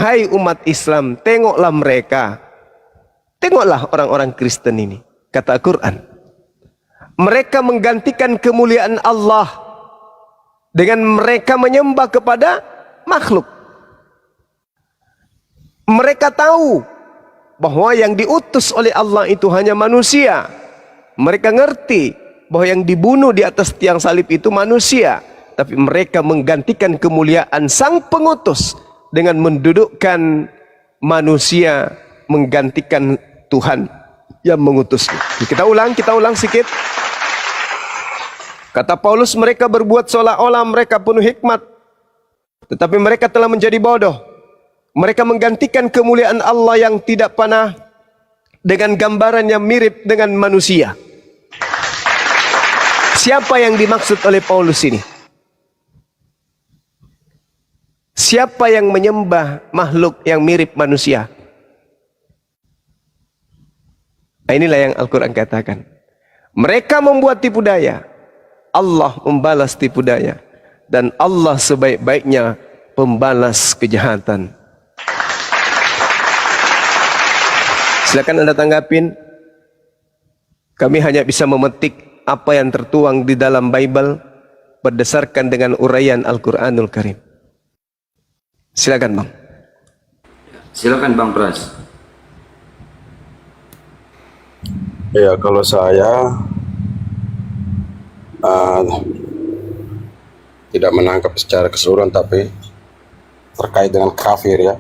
Hai umat Islam, tengoklah mereka. Tengoklah orang-orang Kristen ini. Kata Al-Quran, mereka menggantikan kemuliaan Allah dengan mereka menyembah kepada makhluk. Mereka tahu bahwa yang diutus oleh Allah itu hanya manusia. Mereka ngerti bahwa yang dibunuh di atas tiang salib itu manusia. Tapi mereka menggantikan kemuliaan sang pengutus dengan mendudukkan manusia menggantikan Tuhan yang mengutusnya. Kita ulang sedikit. Kata Paulus, mereka berbuat seolah-olah mereka penuh hikmat, tetapi mereka telah menjadi bodoh. Mereka menggantikan kemuliaan Allah yang tidak panah dengan gambaran yang mirip dengan manusia. Siapa yang dimaksud oleh Paulus ini? Siapa yang menyembah makhluk yang mirip manusia? Nah, inilah yang Al-Quran katakan. Mereka membuat tipu daya, Allah membalas tipu daya, dan Allah sebaik-baiknya pembalas kejahatan. Silakan Anda tanggapin. Kami hanya bisa memetik apa yang tertuang di dalam Bible berdasarkan dengan uraian Al-Quranul Karim. Silakan Bang. Silakan Bang Pras. Ya, kalau saya tidak menangkap secara keseluruhan, tapi terkait dengan kafir ya.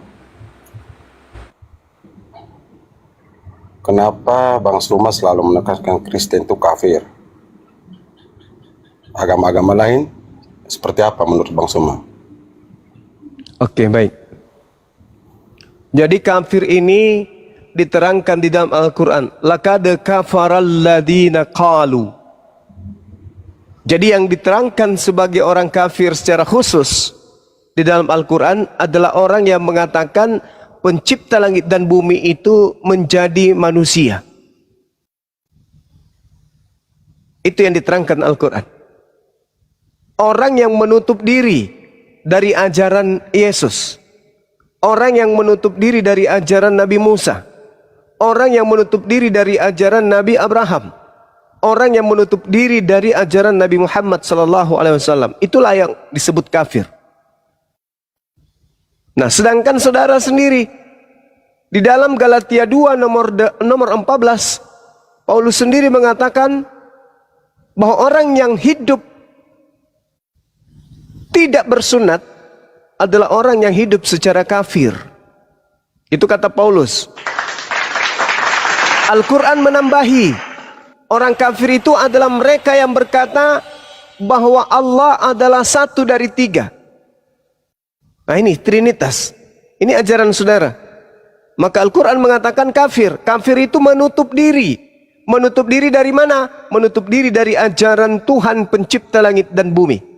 Kenapa Bang Sluma selalu menekankan Kristen itu kafir? Agama-agama lain seperti apa menurut Bang Sluma? Oke, baik. Jadi kafir ini diterangkan di dalam Al-Quran. Laqad kafaral ladina qalu. Jadi yang diterangkan sebagai orang kafir secara khusus di dalam Al-Quran adalah orang yang mengatakan pencipta langit dan bumi itu menjadi manusia. Itu yang diterangkan Al-Quran. Orang yang menutup diri dari ajaran Yesus, orang yang menutup diri dari ajaran Nabi Musa, orang yang menutup diri dari ajaran Nabi Abraham, orang yang menutup diri dari ajaran Nabi Muhammad SAW, itulah yang disebut kafir. Nah, sedangkan saudara sendiri di dalam Galatia 2 nomor 14, Paulus sendiri mengatakan bahwa orang yang hidup tidak bersunat adalah orang yang hidup secara kafir. Itu kata Paulus. Al-Quran menambahi, orang kafir itu adalah mereka yang berkata bahwa Allah adalah satu dari tiga. Nah, ini Trinitas. Ini ajaran saudara. Maka Al-Quran mengatakan kafir. Kafir itu menutup diri. Menutup diri dari mana? Menutup diri dari ajaran Tuhan pencipta langit dan bumi.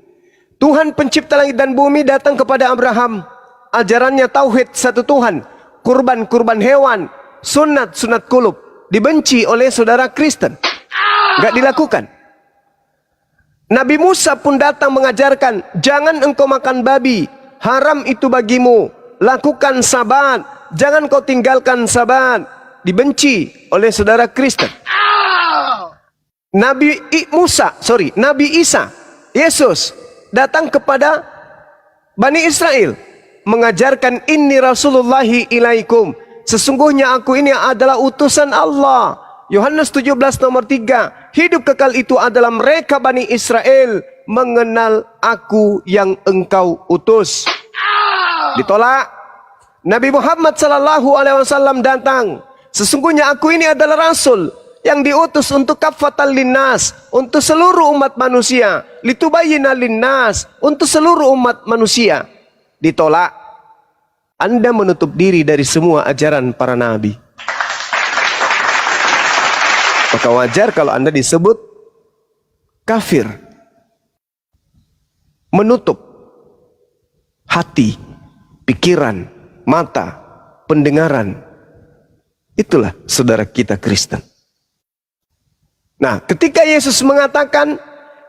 Tuhan pencipta langit dan bumi datang kepada Abraham. Ajarannya tauhid satu Tuhan. Kurban hewan. Sunat kulub. Dibenci oleh saudara Kristen. Gak dilakukan. Nabi Musa pun datang mengajarkan, jangan engkau makan babi. Haram itu bagimu. Lakukan sabat. Jangan kau tinggalkan sabat. Dibenci oleh saudara Kristen. Nabi Isa, Yesus datang kepada Bani Israel mengajarkan inni rasulullahi ilaikum, sesungguhnya aku ini adalah utusan Allah. Yohanes 17 nomor 3, hidup kekal itu adalah mereka Bani Israel mengenal aku yang engkau utus. Ditolak. Nabi Muhammad SAW datang, sesungguhnya aku ini adalah rasul yang diutus untuk kafatan linnas, untuk seluruh umat manusia, litubayyina linnas, untuk seluruh umat manusia. Ditolak. Anda menutup diri dari semua ajaran para nabi. Maka wajar kalau Anda disebut kafir. Menutup hati, pikiran, mata, pendengaran. Itulah saudara kita Kristen. Nah, ketika Yesus mengatakan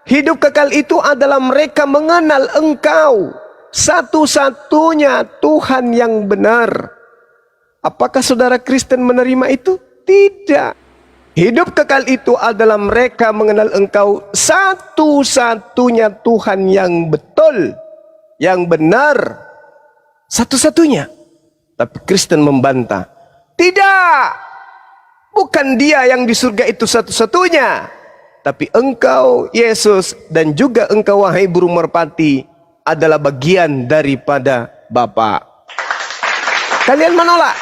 hidup kekal itu adalah mereka mengenal engkau, satu-satunya Tuhan yang benar. Apakah saudara Kristen menerima itu? Tidak. Hidup kekal itu adalah mereka mengenal Engkau satu-satunya Tuhan yang betul, yang benar, satu-satunya. Tapi Kristen membantah, tidak, bukan Dia yang di surga itu satu-satunya, tapi Engkau Yesus dan juga Engkau wahai burung merpati adalah bagian daripada Bapa. Kalian menolak.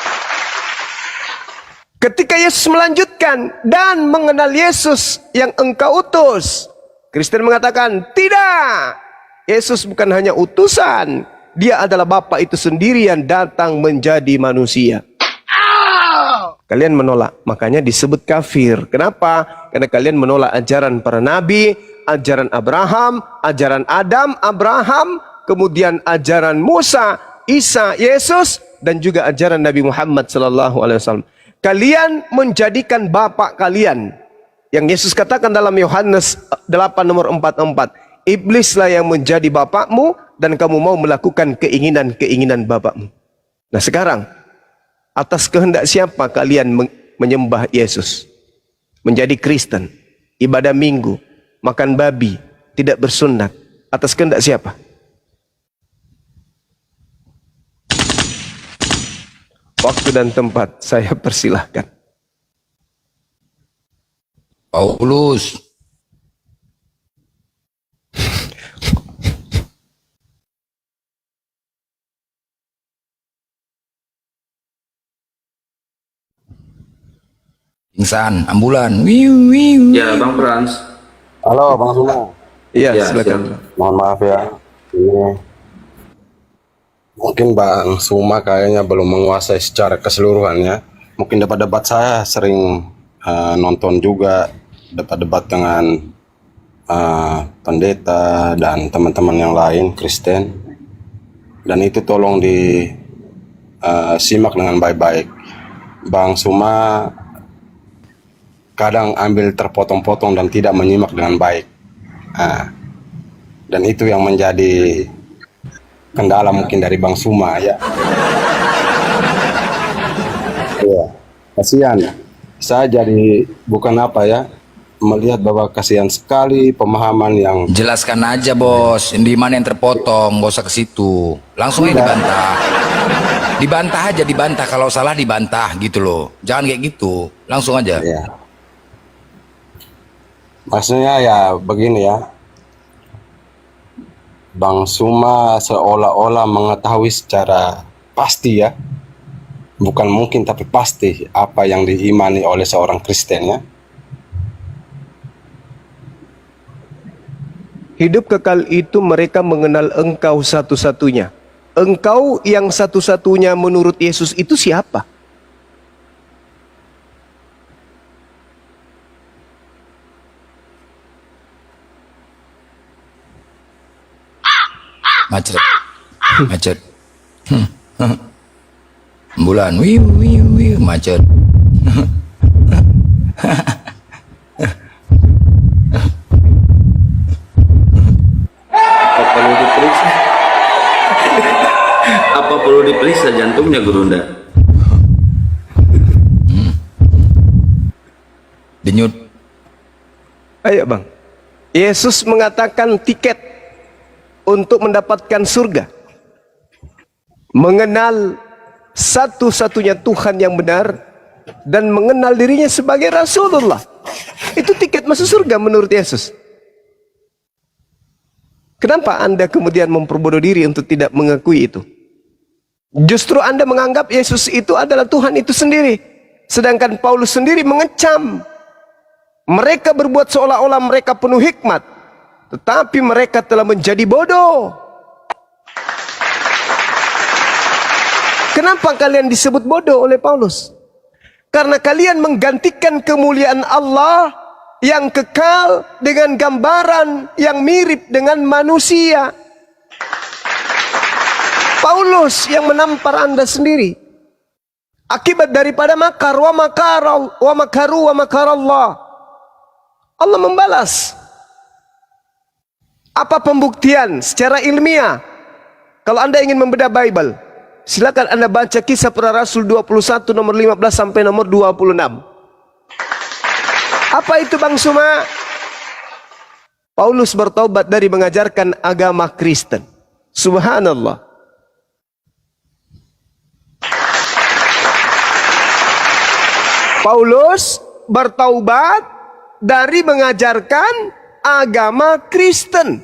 Ketika Yesus melanjutkan dan mengenal Yesus yang Engkau utus, Kristen mengatakan tidak, Yesus bukan hanya utusan, Dia adalah Bapa itu sendiri yang datang menjadi manusia. Kalian menolak, makanya disebut kafir. Kenapa? Karena kalian menolak ajaran para nabi, ajaran Abraham, ajaran Adam, Abraham, kemudian ajaran Musa, Isa, Yesus, dan juga ajaran Nabi Muhammad SAW. Kalian menjadikan bapak kalian, yang Yesus katakan dalam Yohanes 8 nomor 44, iblislah yang menjadi bapakmu dan kamu mau melakukan keinginan-keinginan bapakmu. Nah sekarang, atas kehendak siapa kalian menyembah Yesus? Menjadi Kristen, ibadah minggu, makan babi, tidak bersunat. Atas kehendak siapa? Waktu dan tempat saya persilahkan. Paulus. Pingsan, ambulan. Wiu, wiu. Ya, Bang Frans. Halo Bang Suma. Iya, Ya, silakan. Mohon maaf ya. Ini mungkin Bang Suma kayaknya belum menguasai secara keseluruhannya. Mungkin debat-debat saya sering nonton juga debat-debat dengan pendeta dan teman-teman yang lain Kristen. Dan itu tolong disimak dengan baik-baik. Bang Suma kadang ambil terpotong-potong dan tidak menyimak dengan baik. Dan itu yang menjadi kendala mungkin dari Bang Suma ya. Iya, kasihan. Saya jadi bukan apa ya, melihat bahwa kasihan sekali pemahaman yang Jelaskan aja bos, di mana yang terpotong, gak usah ke situ. Langsung aja dibantah. Dibantah aja, dibantah. Kalau salah dibantah gitu loh. Jangan kayak gitu, langsung aja. ya. Maksudnya ya begini ya. Bang Suma seolah-olah mengetahui secara pasti ya, bukan mungkin tapi pasti apa yang diimani oleh seorang Kristen ya. Hidup kekal itu mereka mengenal Engkau satu-satunya. Engkau yang satu-satunya menurut Yesus itu siapa? Macet. Macet. Ambulan. Wiu, wiu, wiu. Macet. Apa perlu diperiksa? Apa perlu diperiksa jantungnya, Gurunda? Denyut. Ayo bang. Yesus mengatakan tiket untuk mendapatkan surga. Mengenal satu-satunya Tuhan yang benar dan mengenal dirinya sebagai Rasulullah. Itu tiket masuk surga menurut Yesus. Kenapa Anda kemudian memperbodoh diri untuk tidak mengakui itu? Justru Anda menganggap Yesus itu adalah Tuhan itu sendiri. Sedangkan Paulus sendiri mengecam. Mereka berbuat seolah-olah mereka penuh hikmat, tetapi mereka telah menjadi bodoh. Kenapa kalian disebut bodoh oleh Paulus? Karena kalian menggantikan kemuliaan Allah yang kekal dengan gambaran yang mirip dengan manusia. Paulus yang menampar Anda sendiri. Akibat daripada makar wa makaru wa makarallah. Allah membalas. Apa pembuktian secara ilmiah Kalau Anda ingin membedah Bible, silakan Anda baca Kisah Para Rasul 21 nomor 15 sampai nomor 26. Apa itu Bang Suma? Paulus bertaubat dari mengajarkan agama Kristen. Subhanallah. Paulus bertaubat dari mengajarkan agama Kristen.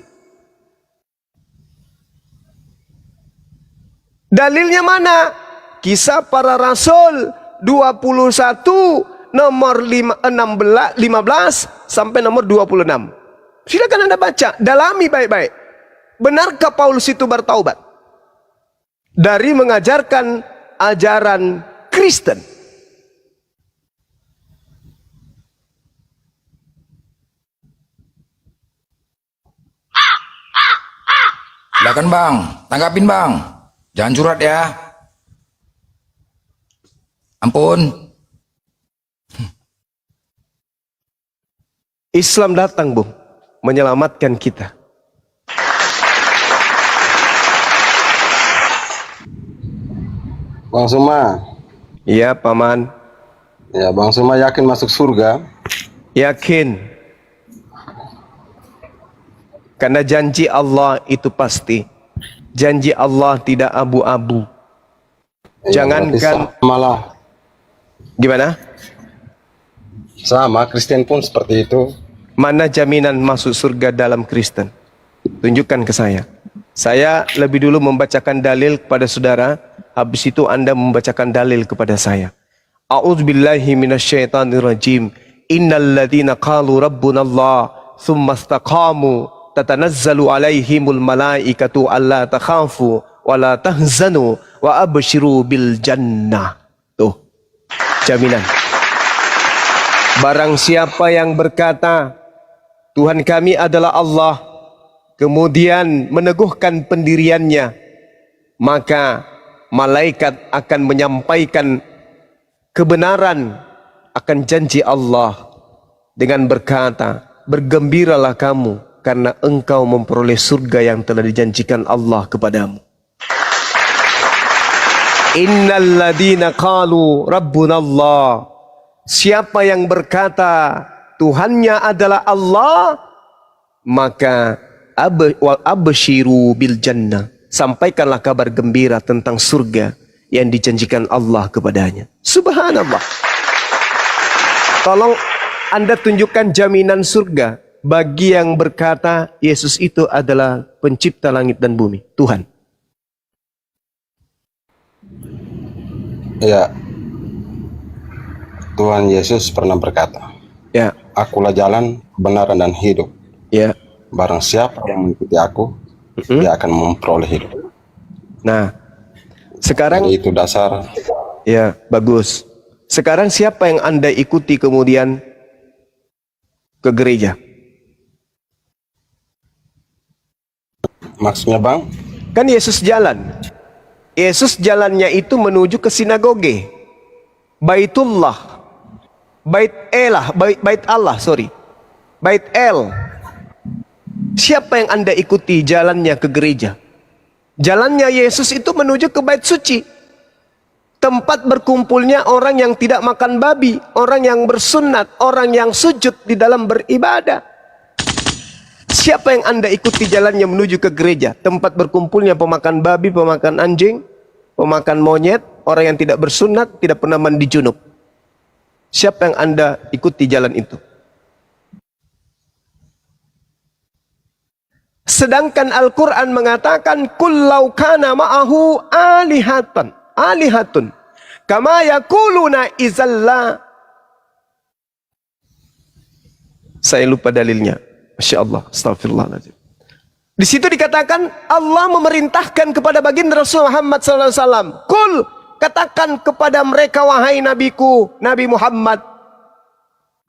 Dalilnya mana? Kisah Para Rasul 21 nomor 15 sampai nomor 26. Silakan Anda baca, dalami baik-baik. Benarkah Paulus itu bertaubat dari mengajarkan ajaran Kristen? Silakan Bang, tanggapin Bang. Jangan curhat ya. Ampun. Islam datang, Bung, menyelamatkan kita. Bang Suma. Iya, Paman. Ya, Bang Suma yakin masuk surga? Yakin. Karena janji Allah itu pasti. Janji Allah tidak abu-abu. Ya, Jangankan malah gimana? sama Kristen pun seperti itu. Mana jaminan masuk surga dalam Kristen? Tunjukkan ke saya. Saya lebih dulu membacakan dalil kepada saudara, habis itu Anda membacakan dalil kepada saya. A'udzubillahi minasyaitonirrajim. Innal ladzina qalu rabbunallah tsumma istaqamu tatanazzalu alaihimul malaikatu alla takhafu wa la tahzanu wa abshiru bil jannah. Tuh, jaminan. Barang siapa yang berkata Tuhan kami adalah Allah, kemudian meneguhkan pendiriannya, maka malaikat akan menyampaikan kebenaran akan janji Allah dengan berkata, bergembiralah kamu karena engkau memperoleh surga yang telah dijanjikan Allah kepadamu. Innal ladina qalu rabbunallah. Siapa yang berkata Tuhannya adalah Allah, maka abshiru bil jannah. Sampaikanlah kabar gembira tentang surga yang dijanjikan Allah kepadanya. Subhanallah. Tolong Anda tunjukkan jaminan surga bagi yang berkata Yesus itu adalah pencipta langit dan bumi, Tuhan. Ya, Tuhan Yesus pernah berkata, Ya, akulah jalan, kebenaran dan hidup. ya. Barang siapa yang mengikuti aku, dia akan memperoleh hidup. Nah, sekarang Jadi itu dasar. ya, bagus. Sekarang siapa yang Anda ikuti kemudian ke gereja? Maksudnya Bang? Kan Yesus jalan. Yesus jalannya itu menuju ke sinagoge. Baitullah. Bait Allah, sorry. Bait El. Siapa yang Anda ikuti jalannya ke gereja? Jalannya Yesus itu menuju ke bait suci. Tempat berkumpulnya orang yang tidak makan babi, orang yang bersunat, orang yang sujud di dalam beribadah. Siapa yang Anda ikuti jalannya menuju ke gereja? Tempat berkumpulnya pemakan babi, pemakan anjing, pemakan monyet, orang yang tidak bersunat, tidak pernah mandi junub. Siapa yang Anda ikuti jalan itu? Sedangkan Al-Quran mengatakan kullau kana ma'ahu alihatun kama yakuluna izalla. Saya lupa dalilnya. Masya Allah, astagfirullahaladzim. Di situ dikatakan Allah memerintahkan kepada baginda Rasul Muhammad SAW. Kul, katakan kepada mereka wahai nabiku, Nabi Muhammad,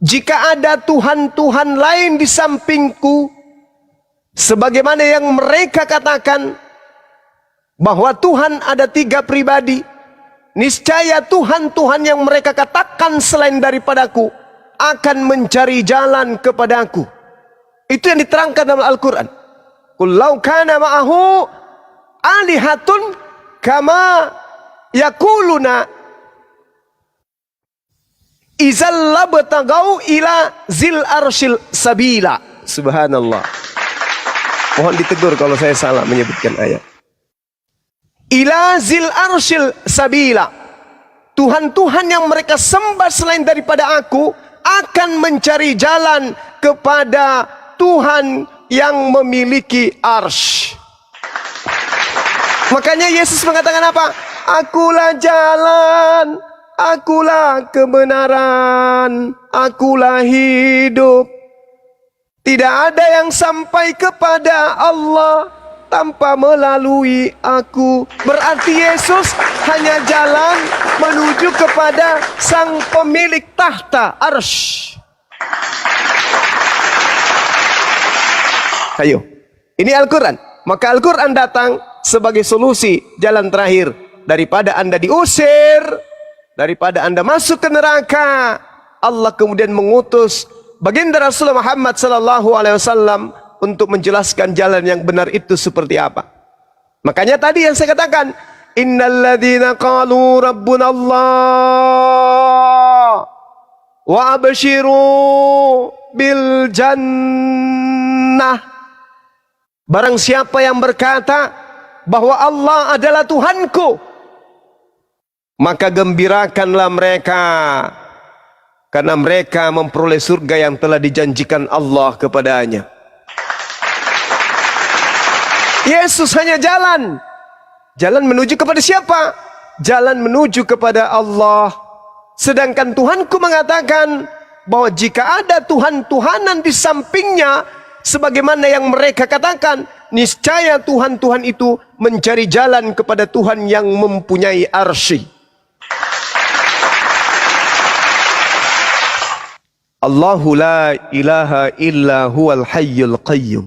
jika ada Tuhan-Tuhan lain di sampingku, sebagaimana yang mereka katakan bahwa Tuhan ada 3 pribadi, niscaya Tuhan-Tuhan yang mereka katakan selain daripadaku akan mencari jalan kepadaku. Itu yang diterangkan dalam Al-Quran. Qul law kana ma'ahu alihatun kama yakuluna izal labtagau ila zil arshil sabila. Subhanallah. Mohon ditegur kalau saya salah menyebutkan ayat. Ila zil arshil sabila. Tuhan-Tuhan yang mereka sembah selain daripada aku akan mencari jalan kepada Tuhan yang memiliki arsh. Makanya Yesus mengatakan apa? Akulah jalan, akulah kebenaran, akulah hidup. Tidak ada yang sampai kepada Allah tanpa melalui aku. Berarti Yesus hanya jalan menuju kepada sang pemilik tahta arsh. Ayo, ini Al-Quran. Maka Al-Quran datang sebagai solusi jalan terakhir. Daripada Anda diusir, daripada Anda masuk ke neraka, Allah kemudian mengutus baginda Rasulullah Muhammad SAW untuk menjelaskan jalan yang benar itu seperti apa. Makanya tadi yang saya katakan, innalladzina qalu rabbuna Allah wa abshiru bil jannah. Barang siapa yang berkata bahwa Allah adalah Tuhanku, maka gembirakanlah mereka, karena mereka memperoleh surga yang telah dijanjikan Allah kepadanya. Yesus hanya jalan. Jalan menuju kepada siapa? Jalan menuju kepada Allah. Sedangkan Tuhanku mengatakan bahwa jika ada Tuhan-Tuhanan di sampingnya, sebagaimana yang mereka katakan, niscaya Tuhan-Tuhan itu mencari jalan kepada Tuhan yang mempunyai arsy. Allahu la ilaha illa huwal hayyul qayyum.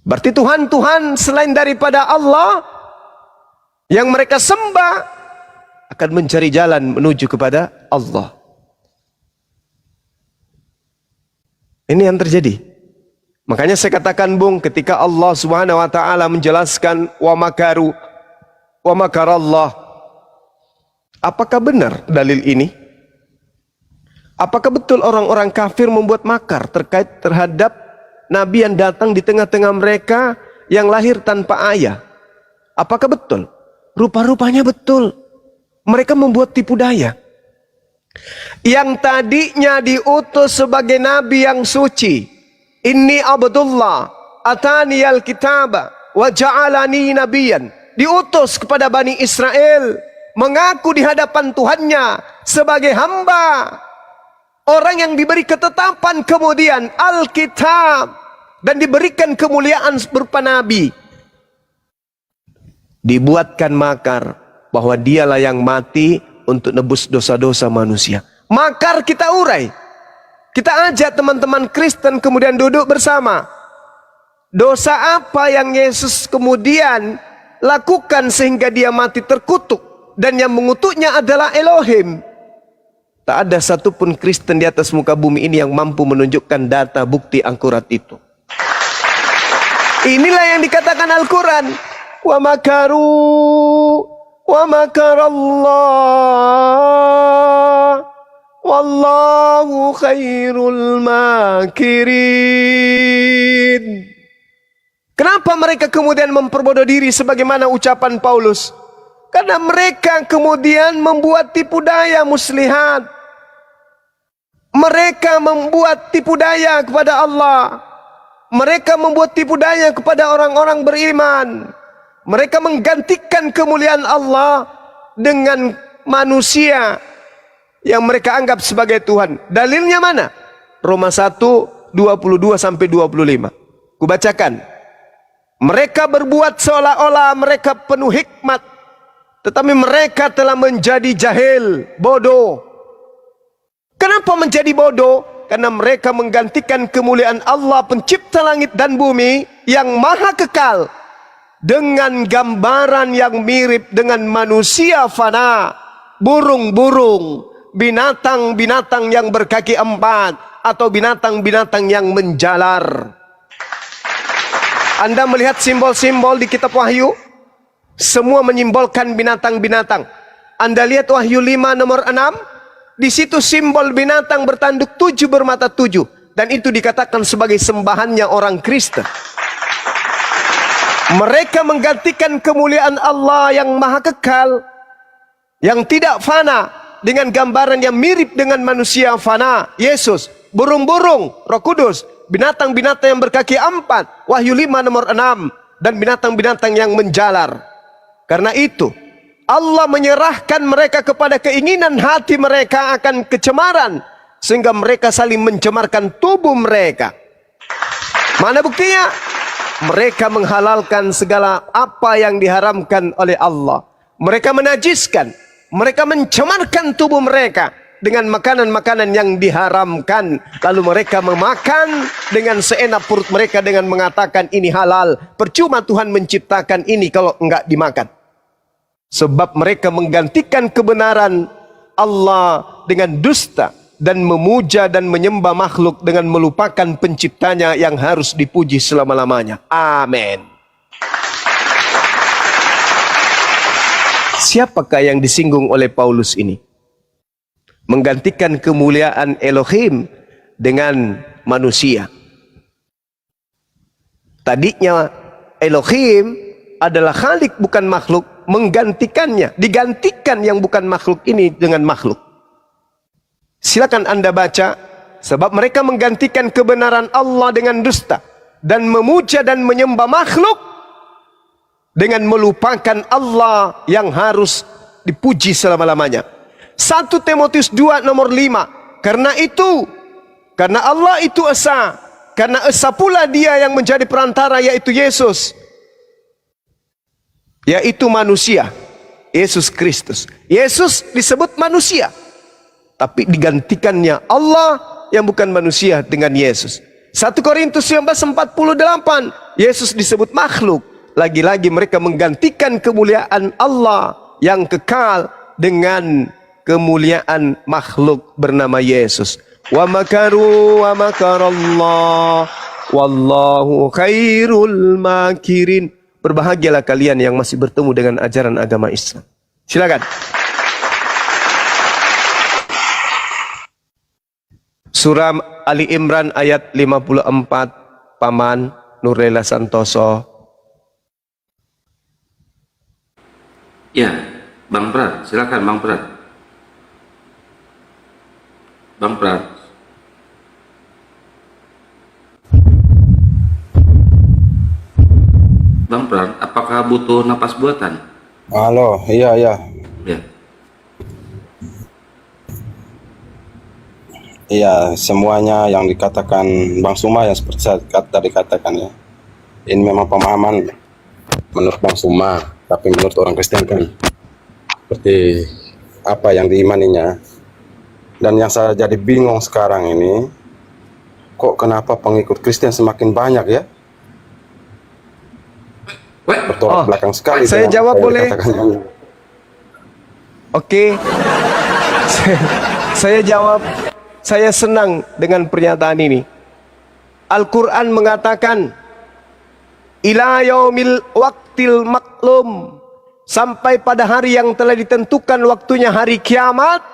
Berarti Tuhan-Tuhan selain daripada Allah yang mereka sembah akan mencari jalan menuju kepada Allah. Ini yang terjadi. Makanya saya katakan, Bung, ketika Allah Subhanahu wa taala menjelaskan wa makaru wa makarallah, apakah benar dalil ini? Apakah betul orang-orang kafir membuat makar terkait terhadap nabi yang datang di tengah-tengah mereka yang lahir tanpa ayah? Apakah betul? Rupa-rupanya betul. Mereka membuat tipu daya. Yang tadinya diutus sebagai nabi yang suci, inni abdullah atani alkitaba wa ja'alani nabiyan, diutus kepada Bani Israel, mengaku di hadapan Tuhannya sebagai hamba, orang yang diberi ketetapan kemudian Alkitab dan diberikan kemuliaan berupa nabi. Dibuatkan makar bahwa dialah yang mati untuk nebus dosa-dosa manusia. Makar kita urai. Kita ajak teman-teman Kristen kemudian duduk bersama. Dosa apa yang Yesus kemudian lakukan sehingga dia mati terkutuk, dan yang mengutuknya adalah Elohim. Tak ada satupun Kristen di atas muka bumi ini yang mampu menunjukkan data bukti akurat itu. Inilah yang dikatakan Al-Quran. Wa makaru wa makarallah wallahu khairul makirin. Kenapa mereka kemudian memperbodoh diri sebagaimana ucapan Paulus? Karena mereka kemudian membuat tipu daya muslihat. Mereka membuat tipu daya kepada Allah. Mereka membuat tipu daya kepada orang-orang beriman. Mereka menggantikan kemuliaan Allah dengan manusia yang mereka anggap sebagai Tuhan. Dalilnya mana? Roma 1, 22-25. Kubacakan. Mereka berbuat seolah-olah mereka penuh hikmat, tetapi mereka telah menjadi jahil, bodoh. Kenapa menjadi bodoh? Karena mereka menggantikan kemuliaan Allah pencipta langit dan bumi yang maha kekal dengan gambaran yang mirip dengan manusia fana, burung-burung, binatang-binatang yang berkaki 4, atau binatang-binatang yang menjalar. Anda melihat simbol-simbol di kitab Wahyu, semua menyimbolkan binatang-binatang. Anda lihat Wahyu 5 nomor 6, di situ simbol binatang bertanduk 7 bermata 7, dan itu dikatakan sebagai sembahannya orang Kristen. Mereka menggantikan kemuliaan Allah yang maha kekal, yang tidak fana, dengan gambaran yang mirip dengan manusia fana, Yesus, burung-burung, Roh Kudus, binatang-binatang yang berkaki 4, Wahyu 5 nomor 6, dan binatang-binatang yang menjalar. Karena itu, Allah menyerahkan mereka kepada keinginan hati mereka akan kecemaran, sehingga mereka saling mencemarkan tubuh mereka. Mana buktinya? Mereka menghalalkan segala apa yang diharamkan oleh Allah. Mereka menajiskan, mereka mencemarkan tubuh mereka dengan makanan-makanan yang diharamkan. Lalu mereka memakan dengan seenak perut mereka dengan mengatakan ini halal. Percuma Tuhan menciptakan ini kalau enggak dimakan. Sebab mereka menggantikan kebenaran Allah dengan dusta, dan memuja dan menyembah makhluk dengan melupakan penciptanya yang harus dipuji selama-lamanya. Amin. Siapakah yang disinggung oleh Paulus ini? Menggantikan kemuliaan Elohim dengan manusia. Tadinya Elohim adalah Khalik bukan makhluk, menggantikannya, digantikan yang bukan makhluk ini dengan makhluk. Silakan Anda baca, sebab mereka menggantikan kebenaran Allah dengan dusta, dan memuja dan menyembah makhluk dengan melupakan Allah yang harus dipuji selama-lamanya. 1 Timotius 2 nomor 5. Karena Allah itu esa, karena esa pula dia yang menjadi perantara, yaitu Yesus, yaitu manusia, Yesus Kristus. Yesus disebut manusia, tapi digantikannya Allah yang bukan manusia dengan Yesus. 1 Korintus 19:48, Yesus disebut makhluk. Lagi-lagi mereka menggantikan kemuliaan Allah yang kekal dengan kemuliaan makhluk bernama Yesus. Wa makaru wa makarallah wallahu khairul makirin. Berbahagialah kalian yang masih bertemu dengan ajaran agama Islam. Silakan. Surah Ali Imran ayat 54, Paman Nurlela Santoso. Ya, Bang Prat, silakan Bang Prat. Bang Prat. Bang Prat, apakah butuh napas buatan? Halo, iya. Ya. Iya, semuanya yang dikatakan Bang Suma yang seperti saya tadi katakan ya. Ini memang pemahaman menurut Bang Suma, tapi menurut orang Kristen kan seperti apa yang diimaninya. Dan yang saya jadi bingung sekarang ini, kok kenapa pengikut Kristen semakin banyak ya? Bertolak belakang sekali. Saya jawab boleh? Oke. Saya jawab. Saya senang dengan pernyataan ini. Al-Quran mengatakan, ila yaumil waqtil maklum, sampai pada hari yang telah ditentukan waktunya, hari kiamat,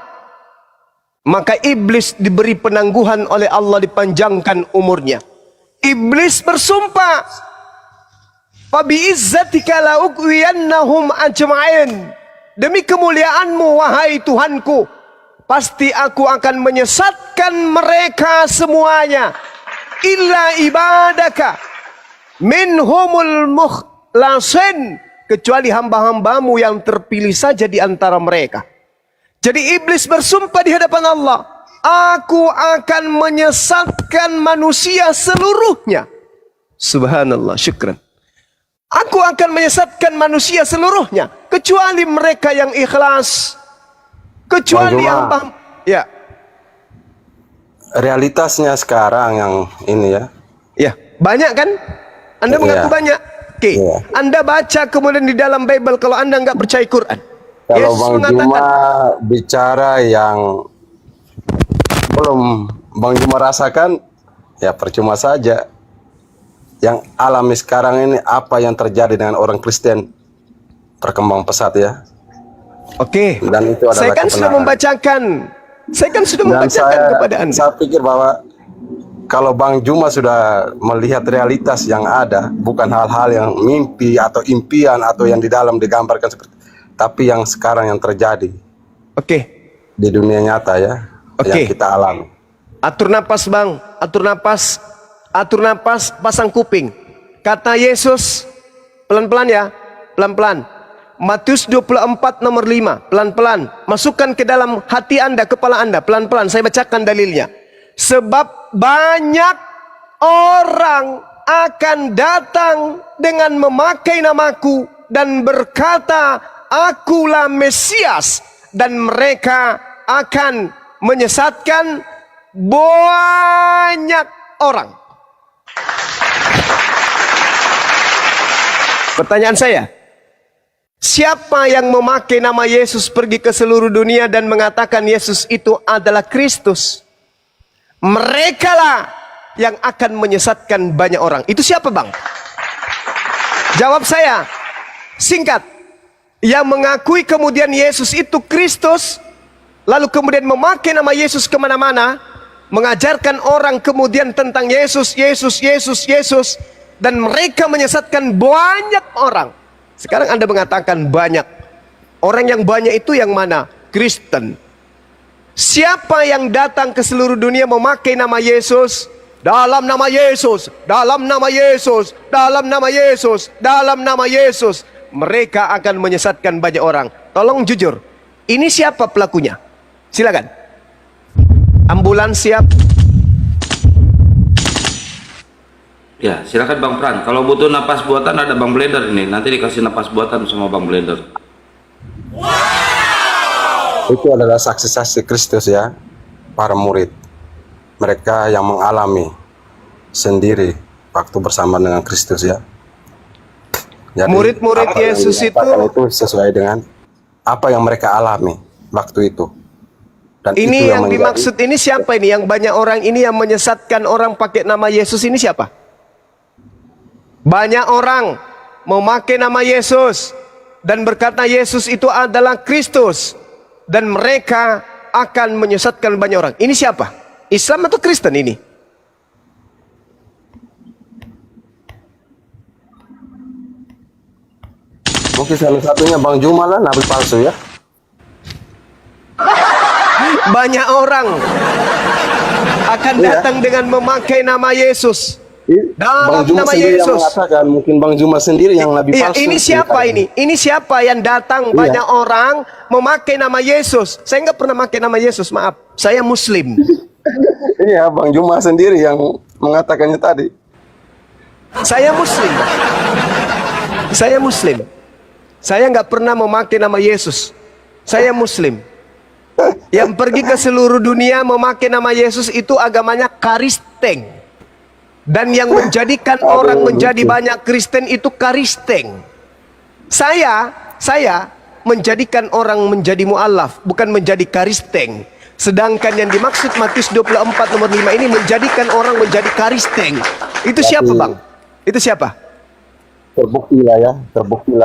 maka iblis diberi penangguhan oleh Allah, dipanjangkan umurnya. Iblis bersumpah, fabi izzatika la ughwiyannahum ajma'in, demi kemuliaanmu wahai Tuhanku, pasti aku akan menyesatkan mereka semuanya, illa ibadaka minhumul mukhlasin, kecuali hamba-hambamu yang terpilih saja di antara mereka. Jadi iblis bersumpah di hadapan Allah, aku akan menyesatkan manusia seluruhnya. Subhanallah, syukran. Aku akan menyesatkan manusia seluruhnya, kecuali mereka yang ikhlas, kecuali yang paham. Ya. Realitasnya sekarang yang ini ya. Ya, banyak kan? Anda mengaku banyak. Oke. Anda baca kemudian di dalam Bible kalau Anda nggak percaya Quran. Kalau Bang Juma bicara yang belum Bang Juma rasakan, ya percuma saja. yang alami sekarang ini apa yang terjadi dengan orang Kristen berkembang pesat ya. Oke. Dan itu adalah Saya kan sudah kebenaran. membacakan. Saya kan sudah Dan membacakan kepada Anda. saya pikir bahwa kalau Bang Juma sudah melihat realitas yang ada, bukan hal-hal yang mimpi atau impian atau yang di dalam digambarkan seperti, tapi yang sekarang yang terjadi Oke. di dunia nyata ya, yang Oke. kita alami. Atur napas Bang, atur napas. Atur napas, pasang kuping. Kata Yesus, pelan-pelan ya, pelan-pelan. Matius 24 nomor 5, pelan-pelan. Masukkan ke dalam hati Anda, kepala Anda, pelan-pelan. Saya bacakan dalilnya. Sebab banyak orang akan datang dengan memakai namaku dan berkata, Akulah Mesias. Dan mereka akan menyesatkan banyak orang. Pertanyaan saya, siapa yang memakai nama Yesus pergi ke seluruh dunia dan mengatakan Yesus itu adalah Kristus? Merekalah yang akan menyesatkan banyak orang. Itu siapa Bang? Jawab saya, singkat. Yang mengakui kemudian Yesus itu Kristus, lalu kemudian memakai nama Yesus kemana-mana, mengajarkan orang kemudian tentang Yesus, Yesus, Yesus, Yesus, dan mereka menyesatkan banyak orang. Sekarang Anda mengatakan banyak. Orang yang banyak itu yang mana? Kristen. Siapa yang datang ke seluruh dunia memakai nama Yesus? Dalam nama Yesus, dalam nama Yesus, dalam nama Yesus, dalam nama Yesus. Mereka akan menyesatkan banyak orang. Tolong jujur, ini siapa pelakunya? Silakan. Ambulans siap. Ya, silakan Bang Pran. Kalau butuh napas buatan ada Bang Blender ini. Nanti dikasih napas buatan sama Bang Blender. Itu adalah saksi-saksi Kristus ya, para murid. Mereka yang mengalami sendiri waktu bersama dengan Kristus ya. Jadi, Murid-murid apa yang Yesus dikatakan itu sesuai dengan apa yang mereka alami waktu itu. Dan Ini itu yang menjadi- dimaksud ini siapa ini? Yang banyak orang ini yang menyesatkan orang pakai nama Yesus ini siapa? Banyak orang memakai nama Yesus dan berkata Yesus itu adalah Kristus, dan mereka akan menyesatkan banyak orang. Ini siapa? Islam atau Kristen ini? Mungkin salah satunya Bang Juma lah, nabi palsu ya. Banyak orang akan Iya. datang dengan memakai nama Yesus. Bang Dalam Juma nama sendiri yang Yesus. mengatakan, mungkin Bang Juma sendiri yang nabi Iya, palsu. ini siapa ini? Ini siapa yang datang? Iya. Banyak orang memakai nama Yesus. Saya nggak pernah pakai nama Yesus, maaf. Saya Muslim. Iya, Bang Juma sendiri yang mengatakannya tadi. Saya Muslim. Saya Muslim. Saya nggak pernah memakai nama Yesus. Saya Muslim. Yang pergi ke seluruh dunia memakai nama Yesus itu agamanya Kristen. Dan yang menjadikan orang menjadi banyak Kristen itu Kristen. Saya menjadikan orang menjadi mu'alaf, bukan menjadi Kristen. Sedangkan yang dimaksud Matius 24 nomor 5 ini menjadikan orang menjadi Kristen. Itu siapa Bang? Itu siapa?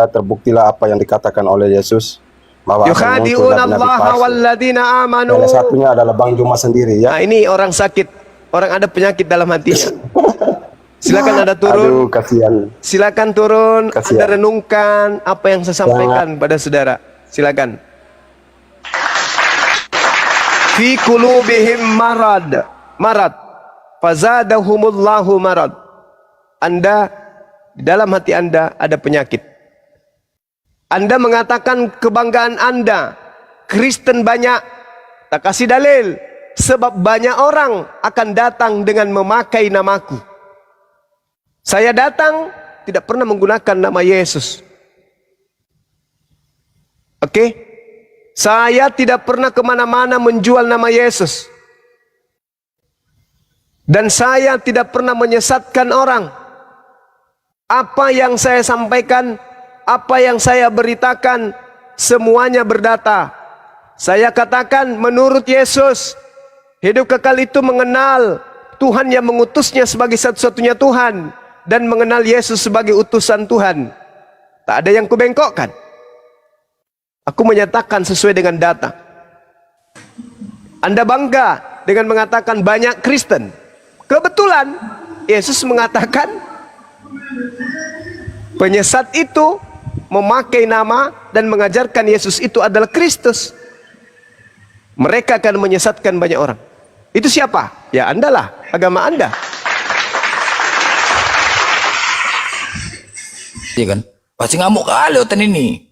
Terbuktilah apa yang dikatakan oleh Yesus bahwa akan muncul Yukhadi'una nabi-nabi Allah palsu. walladzina amanu. Salah satunya adalah Bang Juma sendiri ya. Nah, ini orang sakit, orang ada penyakit dalam hatinya. Silakan Anda turun. Aduh, kasihan. Silakan turun. Kasihan. Anda renungkan apa yang saya sampaikan pada saudara. Silakan. Fi qulubihim marad. Fazadahumullahu marad. Anda, di dalam hati Anda ada penyakit. Anda mengatakan kebanggaan Anda, Kristen banyak. Tak kasih dalil. Sebab banyak orang akan datang dengan memakai namaku. Saya datang tidak pernah menggunakan nama Yesus. Oke? Saya tidak pernah kemana-mana menjual nama Yesus. Dan saya tidak pernah menyesatkan orang. Apa yang saya sampaikan, apa yang saya beritakan, semuanya berdata. Saya katakan menurut Yesus, hidup kekal itu mengenal Tuhan yang mengutusnya sebagai satu-satunya Tuhan. dan mengenal Yesus sebagai utusan Tuhan. Tak ada yang kubengkokkan. Aku menyatakan sesuai dengan data. Anda bangga dengan mengatakan banyak Kristen. Kebetulan Yesus mengatakan penyesat itu memakai nama dan mengajarkan Yesus itu adalah Kristus. Mereka akan menyesatkan banyak orang. Itu siapa? Ya Anda lah, agama Anda. Iya kan? Pasti ngamuk kali oten ini.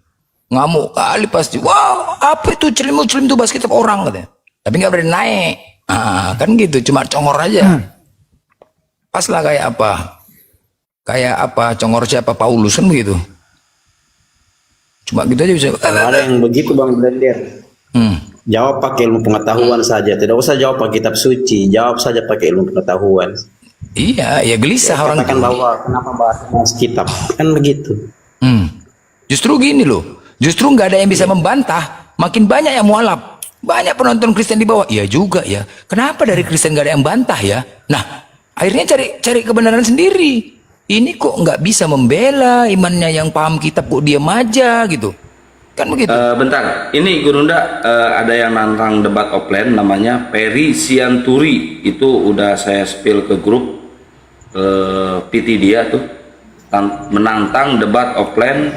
Ngamuk kali pasti. Wah, apa itu celim-celim itu bahas kitab orang katanya. Tapi nggak berani naik. Kan gitu, cuma congor aja. Pas lah kayak apa? Kayak apa? Congor siapa? Paulus kan begitu. Cuma gitu aja bisa. Kalau ada yang begitu Bang Blender, jawab pakai ilmu pengetahuan saja. Tidak usah jawab pakai kitab suci. Jawab saja pakai ilmu pengetahuan. Iya, ya gelisah orang Katakan itu. bahwa kenapa bahas kitab. Kan begitu. Justru gini loh. Justru nggak ada yang bisa membantah. Makin banyak yang mualaf. Banyak penonton Kristen di bawah. Iya juga ya. Kenapa dari Kristen nggak ada yang bantah ya? Nah, akhirnya cari kebenaran sendiri. Ini kok nggak bisa membela imannya yang paham kitab, kok diam aja gitu. Kan begitu. Bentar, ini Gurunda ada yang nantang debat offline namanya Peri Sianturi. Itu udah saya spill ke grup PT dia tuh, menantang debat offline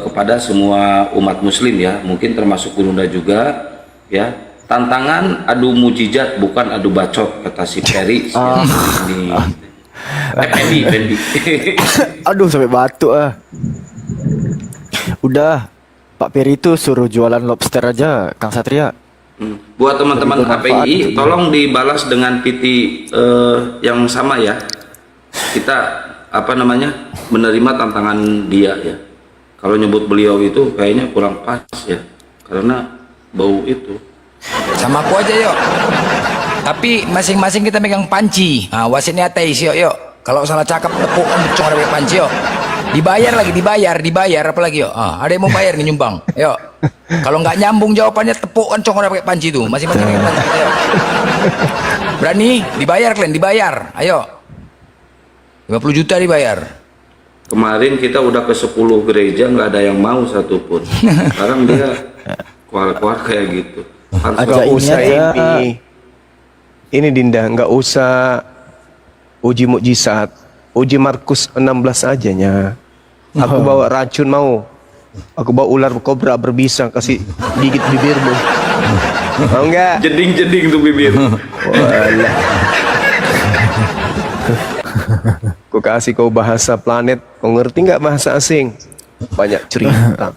kepada semua umat muslim ya, mungkin termasuk Gurunda juga ya. Tantangan adu mujizat bukan adu bacot, kata si Peri Sianturi. Pendi. Aduh sampai batuk ah. Udah, Pak Peri itu suruh jualan lobster aja, Kang Satria. Buat teman-teman Lebih bermanfaat KPI, itu. tolong dibalas dengan PT yang sama ya. Kita apa namanya menerima tantangan dia ya. Kalau nyebut beliau itu kayaknya kurang pas ya, karena bau itu. Sama aku aja yuk. Tapi masing-masing kita megang panci. Nah, wasitnya ateis yuk. Kalau salah cakap tepuk becong ada pakai panci yuk. Dibayar lagi, dibayar apa lagi yuk. Ada yang mau bayar nih nyumbang. Yuk. Kalau nggak nyambung jawabannya tepuk kan congor pakai panci itu. Masing-masing pakai panci. Ayo. Berani? Dibayar kalian, dibayar. Ayo. 50 juta dibayar. Kemarin kita udah ke 10 gereja nggak ada yang mau satupun. Sekarang dia keluar kayak gitu. Ajak Nggak ini usah aja. ini Dinda, nggak usah uji mukjizat, uji Markus 16 aja nya. Aku bawa racun mau, aku bawa ular kobra berbisa, kasih gigit bibirmu. Mau nggak? Jeding tuh bibir. Walah. Ku kasih kau bahasa planet, kau ngerti nggak bahasa asing? Banyak cerita.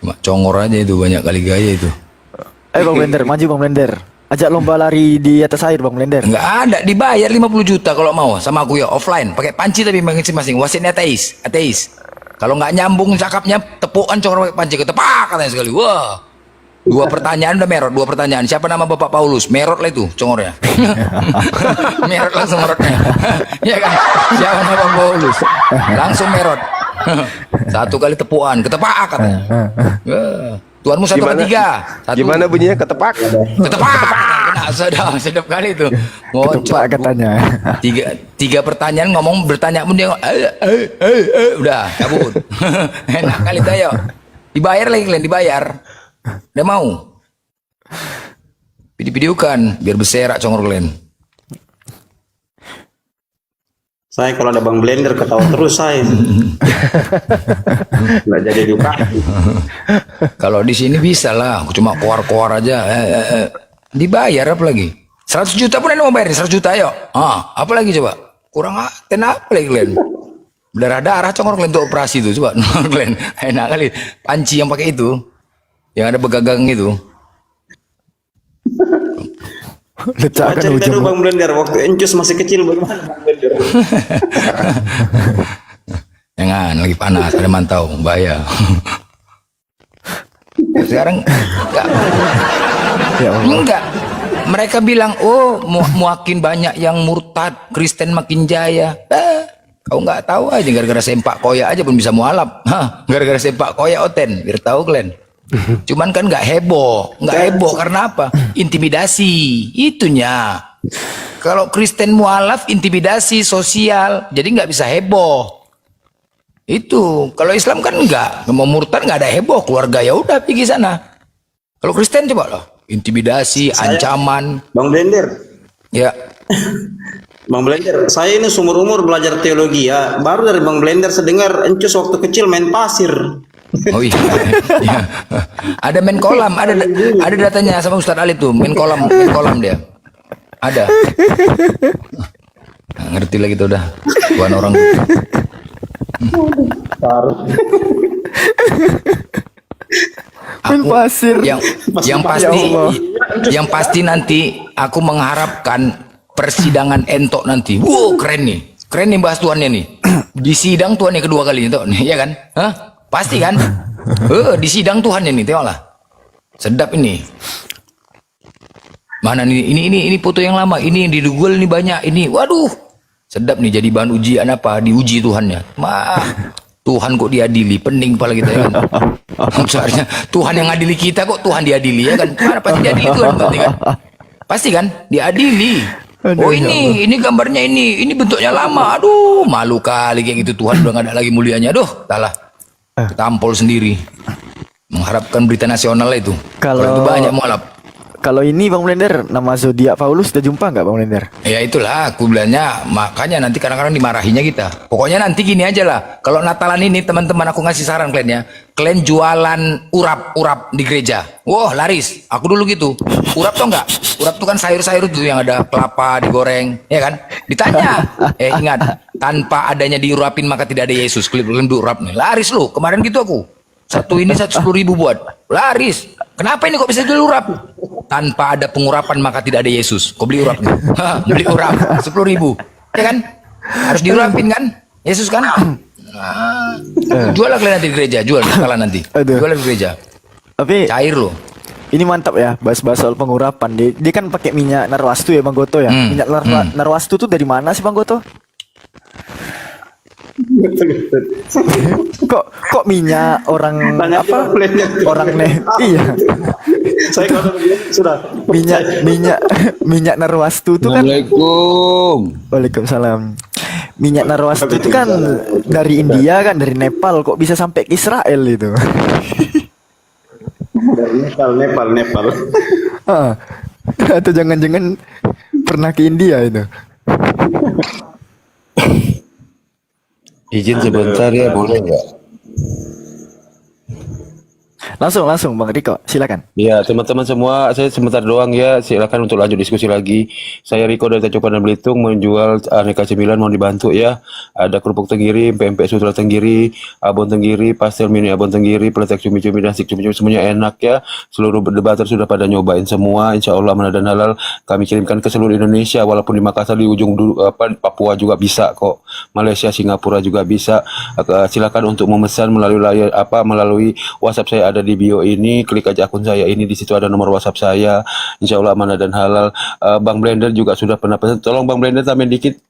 Cuma congor aja itu, banyak kali gaya itu. Ayo Bang Blender, maju Bang Blender. Ajak lomba lari di atas air Bang Blender. Nggak ada, dibayar 50 juta kalau mau sama aku ya, offline, pakai panci tapi masing-masing. Wasitnya ateis. Kalau nggak nyambung cakapnya, tepukan congor pakai panci, ketepak katanya sekali. Wah, 2 pertanyaan udah merot, 2 pertanyaan. Siapa nama Bapak Paulus? Merot lah itu congornya. Merot langsung merotnya. Iya kan? Siapa nama Paulus? Langsung merot. 1 kali tepukan, ketepak katanya. Tuanmu 1 Gimana? ke 3. Gimana bunyinya ketepak? Ketepak. Kena sedap kali itu. Ketepak katanya. Tiga pertanyaan ngomong, bertanya pun dia udah cabut. Enak kali itu, ayo. Dibayar lagi kalian, dibayar. Udah mau. Video-videokan biar berserak congor kalian. Saya kalau ada Bang Blender ketawa terus saya. Nggak jadi juga. Kalau di sini bisa lah, aku cuma koar-koar aja. Dibayar apa lagi? 100 juta pun ada mau bayarin, 100 juta ayo. Apa lagi coba? Kurang apa lagi kalian? Berdarah-darah congor kalian untuk operasi itu, coba. Kalian enak kali. Panci yang pakai itu, yang ada begagang itu. Letakkan Cerita dulu ujung. Bang Blender, waktu Encus masih kecil bagaimana Bang Blender? Jangan, lagi panas, ada mantau, bahaya. Sekarang enggak. Mereka bilang, oh makin banyak yang murtad, Kristen makin jaya. Kau nggak tahu aja, gara-gara sempak koyak aja pun bisa mualaf. Gara-gara sempak koyak oten, biar tahu kalian. Cuman kan nggak heboh karena apa? Intimidasi, itunya. Kalau Kristen mualaf intimidasi sosial, jadi nggak bisa heboh. Itu kalau Islam kan enggak, mau murtad nggak ada heboh, keluarga ya udah pergi sana. Kalau Kristen coba loh, intimidasi, ancaman. Bang Blender, Ya, Bang Blender, saya ini seumur umur belajar teologi ya. Baru dari Bang Blender sedengar encus waktu kecil main pasir. oh iya. Iya. Ada main kolam, ada datanya sama Ustadz Ali tuh, main kolam dia. Ada. Nah, ngerti lagi tuh udah, bukan orang. Main pasir. Yang pasti yang pasti nanti aku mengharapkan persidangan entok nanti. Wow, keren nih bahas tuannya nih. Di sidang tuannya kedua kali itu, ya kan? Hah? Pasti kan? Di sidang Tuhannya nih, tengoklah. Sedap ini. Mana nih? Ini foto yang lama. Ini di Google ini banyak. Ini, waduh, sedap nih jadi bahan ujian apa? Diuji Tuhannya. Tuhan kok diadili, pening kepala kita ya kan. Seharusnya Tuhan yang adili kita kok Tuhan diadili ya kan. Mana pasti diadili Tuhan berarti kan. Pasti kan diadili. Oh ini gambarnya ini bentuknya lama. Aduh malu kali kayak gitu, Tuhan udah gak ada lagi mulianya. Aduh salah, tampol sendiri. Mengharapkan berita nasional lah itu. Kalau itu banyak mualaf. Kalau ini Bang Blender, nama zodiak Paulus udah jumpa nggak Bang Blender? Ya itulah aku bilangnya, makanya nanti kadang-kadang dimarahinya kita. Pokoknya nanti gini aja lah. Kalau Natalan ini teman-teman aku ngasih saran kalian ya. Kalian jualan urap di gereja. Wah laris. Aku dulu gitu. Urap tuh enggak? Urap tuh kan sayur-sayur tuh yang ada kelapa digoreng, ya kan? Ditanya. Ingat, tanpa adanya diurapin maka tidak ada Yesus. Kalian urap nih. Laris lu. Kemarin gitu aku. Satu ini 10.000 buat. Laris. Kenapa ini kok bisa jual urap? Tanpa ada pengurapan maka tidak ada Yesus. Kau beli urap nih. Beli urap 10.000. Ya kan? Harus diurapin kan? Yesus kan? Jual lah kalian nanti di gereja. Jual kalian nanti. Jual di gereja. Tapi cair loh. ini mantap ya, bahas-bahas soal pengurapan. Dia kan pakai minyak narwastu ya Bang Goto ya. Minyak narwastu tuh dari mana sih Bang Goto? kok minyak orang Tanya apa? apa Orang iya. Saya kalau sudah minyak narwastu itu kan. Assalamualaikum. Waalaikumsalam. Minyak narwastu itu kan dari India kan, dari Nepal, kok bisa sampai ke Israel itu? dari Nepal. Atau jangan-jangan pernah ke India itu? Izin sebentar ya, boleh nggak? Langsung Bang Riko, silakan. Ya, teman-teman semua, saya sebentar doang ya. Silakan untuk lanjut diskusi lagi. Saya Riko dari Tacopan dan Belitung, menjual aneka cemilan, mau dibantu ya. Ada kerupuk tenggiri, pempek sutra tenggiri, abon tenggiri, pastel mini abon tenggiri, peletek cumi-cumi, nasi cumi-cumi, semuanya enak ya. Seluruh debater sudah pada nyobain semua. Insya Allah mana dan halal kami kirimkan ke seluruh Indonesia. Walaupun di Makassar di ujung Papua juga bisa kok. Malaysia, Singapura juga bisa. Silakan untuk memesan melalui WhatsApp saya ada di bio ini, klik aja akun saya ini, di situ ada nomor WhatsApp saya. Insya Allah amanah dan halal. Bang Blender juga sudah pernah pesan, tolong Bang Blender tambahin dikit.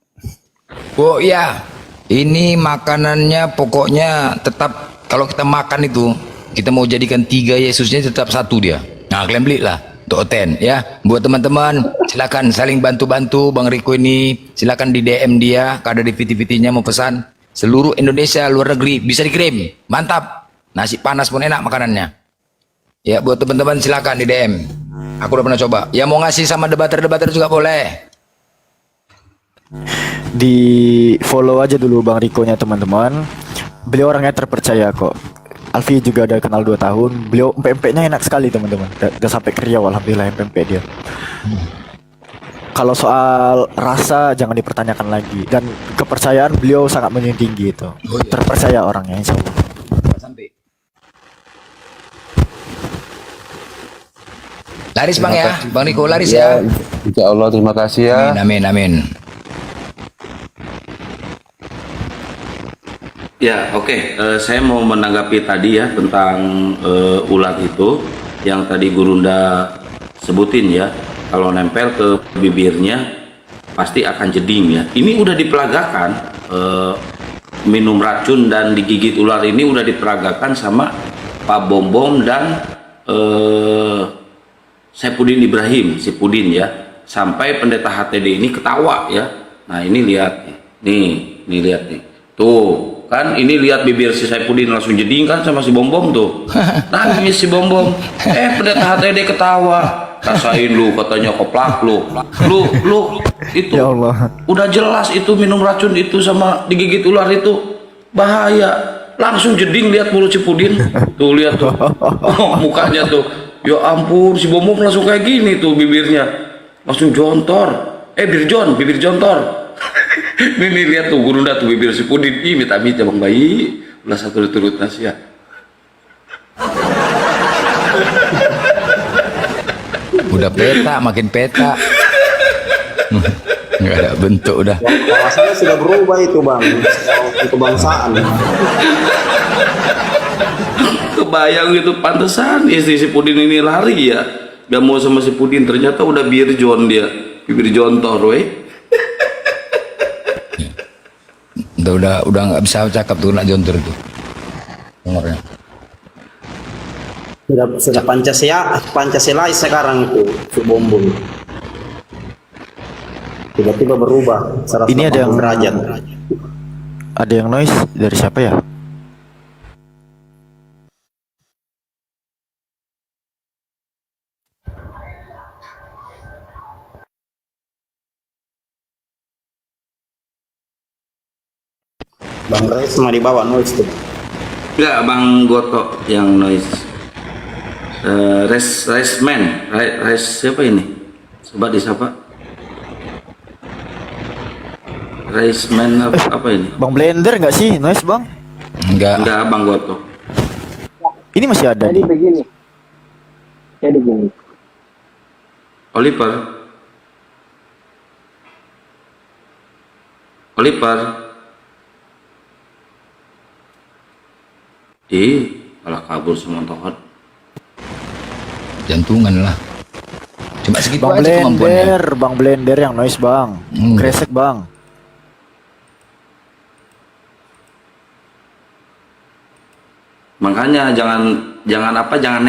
Oh iya, ini makanannya pokoknya tetap kalau kita makan itu kita mau jadikan 3 Yesusnya tetap 1 dia. Nah kalian belilah untuk Oten ya. Buat teman-teman silakan saling bantu-bantu Bang Riko ini, silakan di DM dia, ada di VT-VT-nya mau pesan. Seluruh Indonesia, luar negeri bisa dikirim. Mantap. Nasi panas pun enak makanannya. Ya buat teman-teman silakan di DM. Aku udah pernah coba. Ya mau ngasih sama debater-debater juga boleh. Di follow aja dulu Bang Riko-nya teman-teman. Beliau orangnya terpercaya kok. Alfi juga udah kenal 2 tahun. Beliau empek-empeknya enak sekali teman-teman. Udah sampai ke Riau alhamdulillah empek dia. Kalau soal rasa jangan dipertanyakan lagi, dan kepercayaan beliau sangat menjunjung tinggi itu. Terpercaya orangnya insya Allah. Laris Bang ya, Bang Riko laris ya. Insya Allah, terima kasih ya. Amin. Ya, oke. Saya mau menanggapi tadi ya tentang ulat itu yang tadi Gurunda sebutin ya. Kalau nempel ke bibirnya pasti akan jeding ya. Ini udah diperagakan, minum racun dan digigit ular ini udah diperagakan sama Pak Bom dan Saipudin Ibrahim, si Pudin ya. sampai pendeta HTD ini ketawa ya. Nah ini lihat nih, lihat nih, tuh kan ini lihat bibir si Saipudin langsung jeding kan sama si Bom Bom tuh, nangis si Bom Bom. Pendeta HTD ketawa, rasain lu katanya koplak lu itu. Ya Allah. Udah jelas itu minum racun itu sama digigit ular itu bahaya. Langsung jeding lihat mulut si Pudin tuh, lihat tuh mukanya tuh, ya ampun si Bom Bom langsung kayak gini tuh bibirnya langsung jontor, bibir jontor. Ini lihat tuh Gurunda tuh bibir si Pudin, amit-amit ya Bang Bayi ulah satu turut nasi ya. Udah peta, makin peta. Nggak ada bentuk udah. Kawasannya sudah berubah itu bang, kebangsaan. Kebayang gitu, pantesan istri si Pudin ini lari ya, gak mau sama si Pudin, ternyata udah birjon dia, bibir jontor weh. Udah nggak bisa cakap tuh nak jontor tuh. Dengarnya. Sudah Pancasilais sekarang itu si Bom Bom. Tiba-tiba berubah 180 Ini ada yang derajat. Ada yang noise dari siapa ya? Bang Rais mau dibawa noise tuh. Enggak, Bang Goto yang noise. Res siapa ini? Coba disapa. Raceman apa ini? Bang Blender nggak sih noise bang? Enggak. Enggak, Bang Goto. Ini masih ada nih. begini. Jadi begini. Oliver. Malah kabur semua tohot. Jantungan lah. Cuma segitu Bang aja kemampuannya. Bang Blender yang noise bang. Kresek bang. Makanya jangan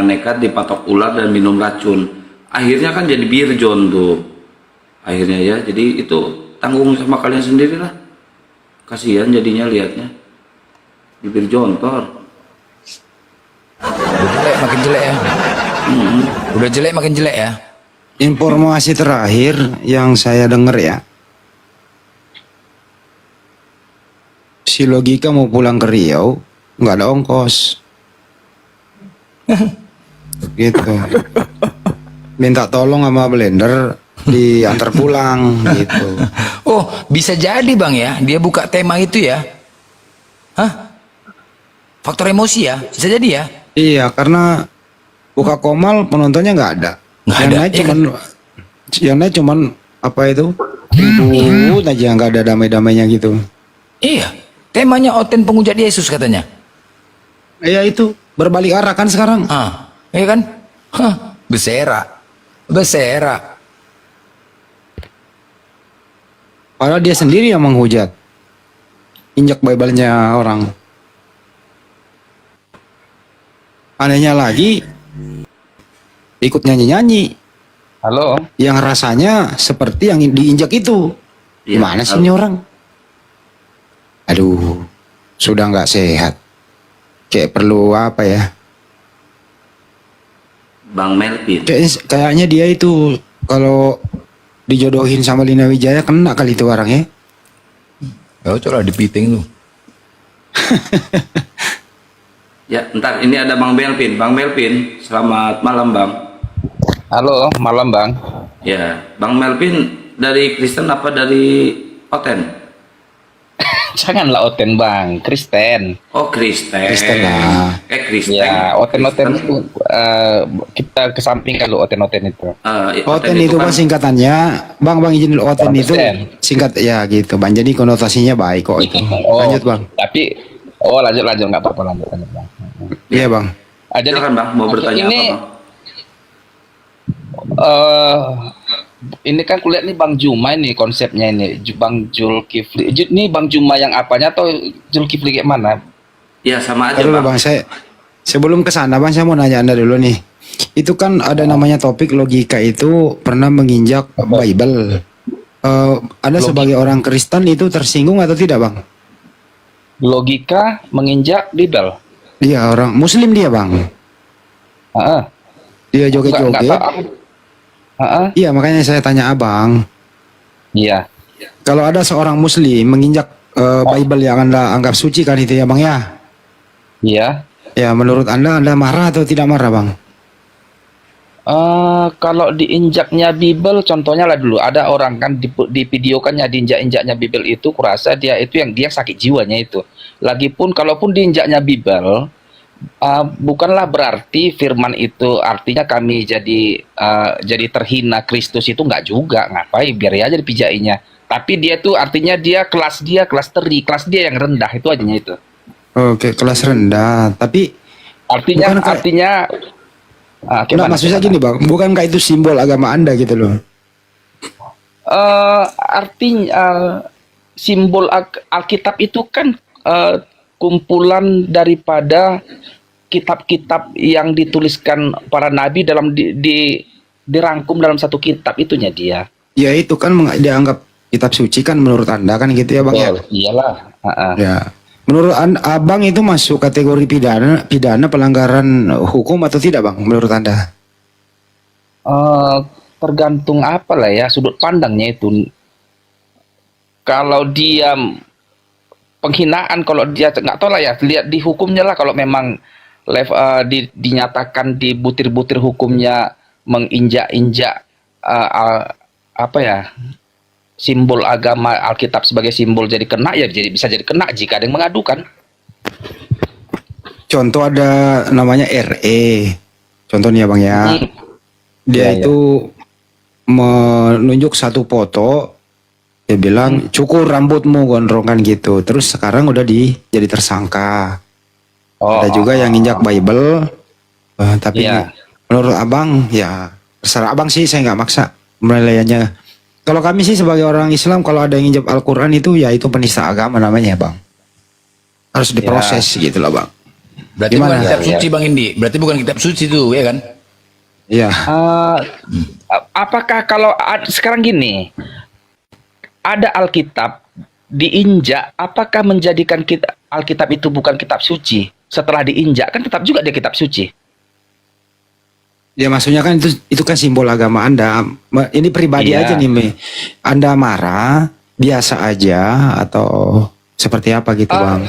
nekat dipatok ular dan minum racun. Akhirnya kan jadi birjon tuh. Akhirnya ya, jadi itu tanggung sama kalian sendiri lah. Kasihan jadinya liatnya. Bibir jontor. Udah jelek makin jelek ya. Udah jelek makin jelek ya. Informasi terakhir yang saya dengar ya, si Logika mau pulang ke Riau nggak ada ongkos, gitu. Minta tolong sama Blender diantar pulang, gitu. Oh, bisa jadi bang ya. Dia buka tema itu ya. Hah? Faktor emosi ya. Bisa jadi ya. Iya, karena buka Komal penontonnya nggak ada. Nggak Yang ada, naik iya cuman, yang naik cuman apa itu? Ribut aja, nggak ada damai-damainya gitu. Iya. Temanya Oten Penghujat Yesus katanya. Iya itu berbalik arah kan sekarang. Iya kan? Bersera. Padahal dia sendiri yang menghujat, injak Bible-nya orang. Anehnya lagi, ikut nyanyi-nyanyi. Halo. Yang rasanya seperti yang diinjak itu. Iya, Gimana sih ini orang? Aduh, sudah nggak sehat. Kayak perlu apa ya? Bang Melvin. Kayaknya dia itu kalau dijodohin sama Lina Wijaya kena kali itu orangnya. Oh, coba dipiting tuh. Ya, entar ini ada Bang Melvin. Bang Melvin, selamat malam Bang. Halo, malam Bang. Ya, Bang Melvin dari Kristen apa dari Oten? Janganlah Oten Bang, Kristen. Oh, Kristen. Kristen lah. Kristen. Ya, Oten-Oten itu kita kesampingkan lo Oten-Oten itu. Oten itu kan singkatannya, Bang izin dulu, Oten itu Oten. singkat ya gitu Bang. Jadi konotasinya baik kok itu. Lanjut Bang. Tapi lanjut nggak apa-apa lanjut Bang. Iya Bang. Jadi Silakan Bang, mau bertanya ini, apa Bang? Ini kan kulihat nih Bang Juma ini konsepnya ini Bang Zulkifli. Ini Bang Juma yang apanya atau Zulkifli kayak mana? Ya sama aja Dulu Bang. Bang, sebelum ke sana Bang, saya mau nanya Anda dulu nih. Itu kan ada namanya topik logika itu pernah menginjak Bible. Anda sebagai orang Kristen itu tersinggung atau tidak, Bang? Logika menginjak Bible. Dia orang Muslim dia, Bang. Heeh. Dia Nggak joget-joget. tahu aku. Heeh. Iya, makanya saya tanya Abang. Iya. Kalau ada seorang Muslim menginjak Bible yang Anda anggap suci kan itu ya, Bang ya? Iya. Ya, menurut Anda marah atau tidak marah, Bang? Kalau diinjaknya Bible, contohnya lah dulu ada orang kan di video kan ya diinjak-injaknya Bible itu, kurasa dia itu yang dia sakit jiwanya itu. Lagipun kalaupun diinjaknya Bible, bukanlah berarti firman itu artinya kami jadi terhina Kristus itu, nggak juga, ngapain biar aja dipijainya. Tapi dia tuh artinya kelas dia yang rendah itu aja itu. Oke, kelas rendah. Tapi Artinya bukan nah, maksudnya gini, Bang, bukankah itu simbol agama Anda gitu loh? Artinya simbol Alkitab itu kan kumpulan daripada kitab-kitab yang dituliskan para nabi dalam dirangkum dalam satu kitab itunya dia. Ya itu kan dianggap kitab suci kan menurut Anda kan gitu ya, Bang ya? Iyalah. Ya. Menurut Abang itu masuk kategori pidana pelanggaran hukum atau tidak, Bang? Menurut Anda? Tergantung apa lah ya sudut pandangnya itu. Kalau dia penghinaan, kalau dia nggak tahu lah ya, lihat di hukumnya lah. Kalau memang dinyatakan di butir-butir hukumnya menginjak-injak apa ya, simbol agama Alkitab sebagai simbol jadi kena, ya bisa jadi kena jika ada yang mengadukan. Contoh ada namanya RE. Contohnya, Bang ya. Dia Ya, itu menunjuk satu foto, dia bilang cukur rambutmu gondrongan gitu. Terus sekarang udah jadi tersangka. Ada juga yang injak Bible. Tapi Iya. menurut Abang ya terserah Abang sih, saya nggak maksa penilaiannya. Kalau kami sih sebagai orang Islam, kalau ada yang injak Al-Quran itu ya itu penista agama namanya, Bang. Harus diproses gitu lah, Bang. Berarti Gimana? bukan kitab suci, Bang Indi. Berarti bukan kitab suci itu, ya kan? Iya. Apakah kalau sekarang gini, ada Alkitab diinjak, apakah menjadikan Alkitab itu bukan kitab suci? Setelah diinjak kan tetap juga dia kitab suci. Ya maksudnya kan itu kan simbol agama Anda. Ini pribadi Iya. aja nih, Anda marah biasa aja atau seperti apa gitu, Bang?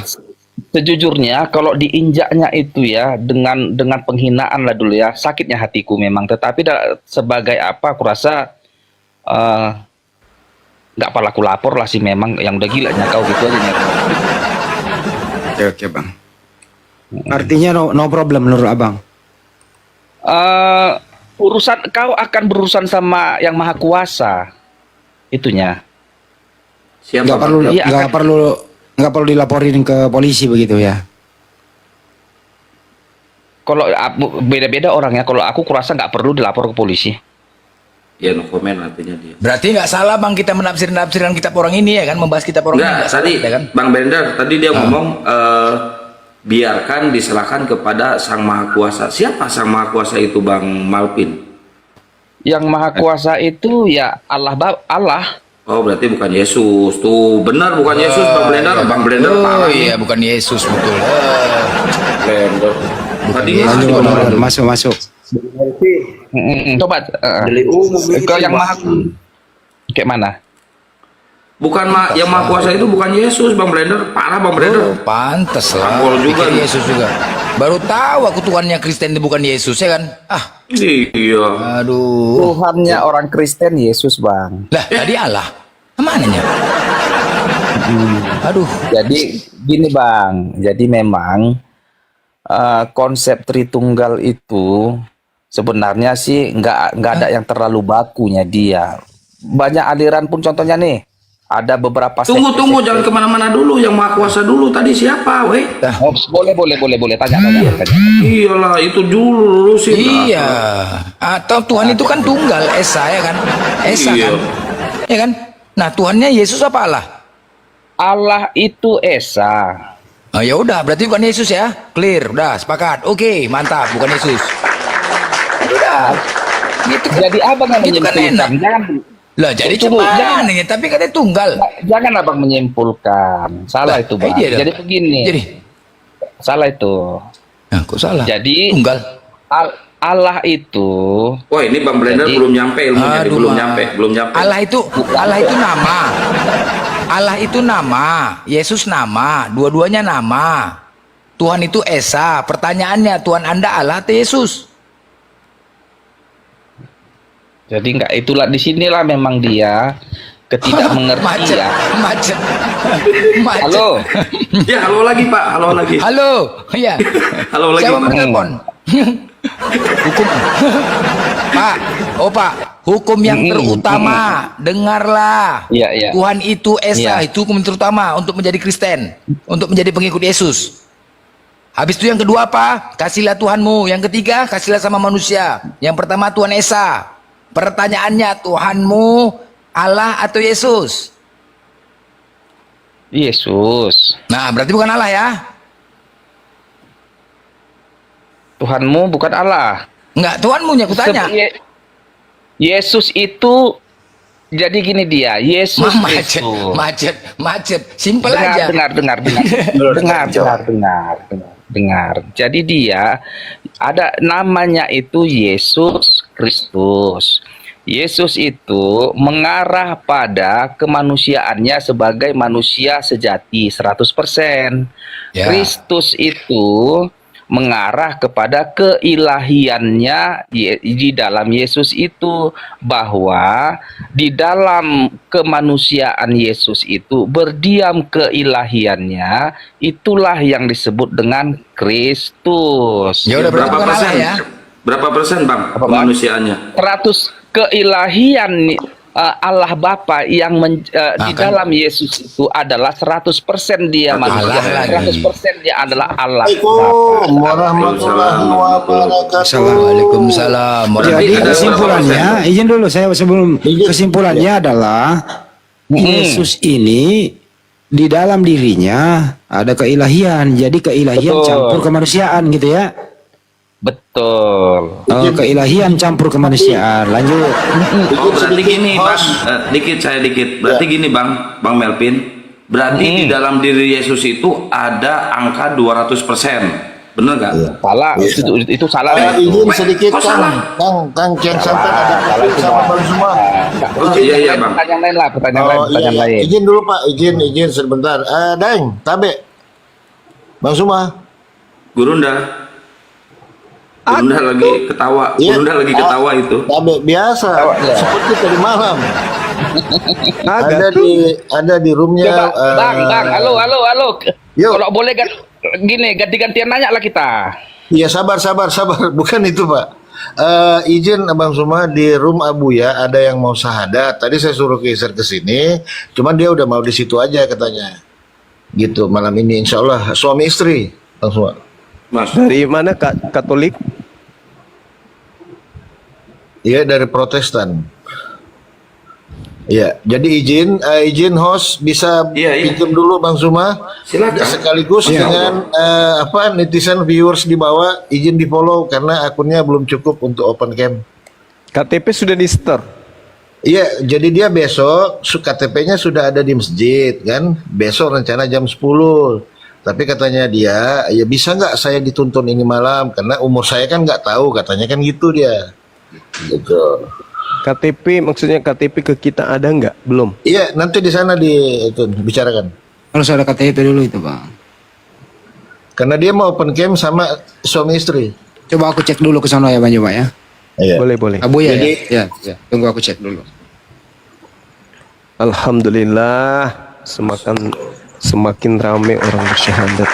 Sejujurnya kalau diinjaknya itu ya dengan penghinaan lah dulu ya, sakitnya hatiku memang. Tetapi sebagai apa, aku rasa nggak apa aku lapor lah sih, memang yang udah gilanya kau gitu aja. Oke, Bang. Artinya no problem menurut Abang. Urusan kau akan berurusan sama yang maha kuasa itunya. Nggak perlu Iya, nggak perlu dilaporin ke polisi begitu ya. Kalau beda-beda orangnya, kalau aku kurasa nggak perlu dilapor ke polisi. Ya no comment artinya dia. Berarti nggak salah, Bang, kita menafsirkan kitab orang ini, ya kan? Membahas kitab orang ini. Enggak, Nggak salah, tadi ya kan? Bang Bender tadi dia ngomong biarkan diserahkan kepada Sang Maha Kuasa. Siapa Sang Maha Kuasa itu, Bang Malpin? Yang maha kuasa itu ya Allah. Oh, berarti bukan Yesus. Tuh, benar bukan Yesus, Bang Blender. Bang Blender Oh parah. iya, bukan Yesus, betul. Blender. Tadi Yesus Lanjut, juga Bang. benar. Masuk. Coba Dari umum ke yang maha kayak mana? Bukan yang Maha Kuasa itu bukan Yesus, Bang Blender. Parah, Bang Blender. Oh, pantes lah. Angkol juga Pikir nih. Yesus juga. Baru tahu aku Tuhannya Kristen itu bukan Yesus, ya kan? Ah, Iya. aduh. Tuhannya orang Kristen Yesus, Bang. Lah, tadi Allah. Kemananya? Aduh. Jadi gini, Bang. Jadi memang konsep Tritunggal itu sebenarnya sih nggak ada yang terlalu bakunya dia. Banyak aliran pun, contohnya nih, ada beberapa Tunggu, sekte-sekte. jangan kemana-mana dulu. Yang Maha Kuasa dulu tadi siapa, weh? Oh, boleh tanya. Iyalah, itu dulu sih. Iya. Atau Tuhan itu kan tunggal, Esa, ya kan? Esa Iya. kan? Ya kan? Nah, Tuhannya Yesus apa Allah? Allah itu Esa. Oh, ya udah, berarti bukan Yesus ya. Clear, udah sepakat. Oke, mantap, bukan Yesus. Udah. Gitu kan. Jadi abang yang Gitu kan menyimpulkan. enak. Jangan, Lah jadi Tunggu, cuman ini, tapi katanya tunggal. jangan abang menyimpulkan. Salah itu bang. Dia dong. Jadi begini. Jadi, Salah itu. nah, kok salah? Jadi Tunggal. Allah itu Wah, ini Bang Blender Jadi- belum nyampe ilmunya, Aduh, belum Ma. nyampe, belum nyampe. Allah itu nama. Allah itu nama, Yesus nama, dua-duanya nama. Tuhan itu Esa. Pertanyaannya, Tuhan Anda Allah atau Yesus? jadi enggak, itulah disinilah memang dia ketidakmengertian. Macet. Halo. Ya, halo lagi Pak, halo lagi. Halo, iya. Halo lagi, Siapa Pak. menelpon? Hukum, Pak. Oh Pak, hukum yang terutama, dengarlah. Iya, iya. Tuhan itu Esa, Iya. itu hukum terutama untuk menjadi Kristen, untuk menjadi pengikut Yesus. Habis itu yang kedua apa? Kasihlah Tuhanmu. Yang ketiga, kasihlah sama manusia. Yang pertama Tuhan Esa. Pertanyaannya, Tuhanmu Allah atau Yesus? Yesus. Nah, berarti bukan Allah ya? Tuhanmu bukan Allah. Enggak, Tuhanmu nya kutanya. Yesus itu jadi gini dia, Yesus Macet, Kristus. macet. Simpel aja. Dengar. Jadi dia ada namanya itu Yesus Kristus. Yesus itu mengarah pada kemanusiaannya sebagai manusia sejati 100%. Ya. Kristus itu mengarah kepada keilahiannya di dalam Yesus itu, bahwa di dalam kemanusiaan Yesus itu berdiam keilahiannya, itulah yang disebut dengan Kristus. Ya udah, berarti Berapa bukan Allah persen? ya? Berapa persen Bang Apa, Bang? kemanusiaannya? 100 keilahian Allah Bapa yang di kan. dalam Yesus itu adalah 100% dia manusia, Allah lagi. 100% dia adalah Allah Assalamualaikum Bapa. warahmatullahi wabarakatuh. Waalaikumsalam. Jadi ada kesimpulannya, berapa izin dulu saya sebelum kesimpulannya adalah Yesus ini di dalam dirinya ada keilahian, jadi keilahian Betul. campur kemanusiaan gitu ya. Betul. Oh, keilahian campur kemanusiaan. Lanjut. Oh, berarti gini Bang, dikit. Berarti gini Bang Melvin, berarti di dalam diri Yesus itu ada angka 200%. Bener gak? Salah, itu salah. Izin sedikit Kok salah? Kang Kian Santan ada Salah itu, sama Bang. Bang semua. Oh, iya Bang. Pertanyaan lain lah, pertanyaan Iya. lain. Izin dulu Pak, izin sebentar. Deng, Tabe. Bang Suma. Gurunda lagi ketawa. Iya. Gurunda lagi ketawa itu. Tabe biasa, seperti tadi malam. Agak ada di roomnya. Coba, Bang, halo. Yuk. Kalau boleh gini, ganti-gantian nanya lah kita. Iya sabar, bukan itu Pak. Izin Abang Suma di room Abu ya, ada yang mau syahadat. Tadi saya suruh geser ke sini, cuman dia udah mau di situ aja katanya. Gitu malam ini insya Allah suami istri Bang Suma. Mas. dari mana Katolik? Iya dari Protestan. Iya, jadi izin host bisa Iya. pinjam dulu Bang Suma. Silakan. Sekaligus dengan netizen viewers di bawah izin di follow karena akunnya belum cukup untuk open cam. KTP sudah di store. Iya, jadi dia besok KTP-nya sudah ada di masjid kan. Besok rencana jam 10. Tapi katanya dia, ya bisa nggak saya dituntun ini malam karena umur saya kan nggak tahu katanya kan gitu dia. Gitu. KTP maksudnya KTP ke kita ada nggak? Belum. Iya, nanti di sana itu bicarakan. Harus ada KTP dulu itu, Bang. Karena dia mau open cam sama suami istri. Coba aku cek dulu ke sana ya, Bang Coba ya. Iya. Boleh. Abu ya, Jadi- ya. Tunggu aku cek dulu. Alhamdulillah semakin ramai orang bersyahadat.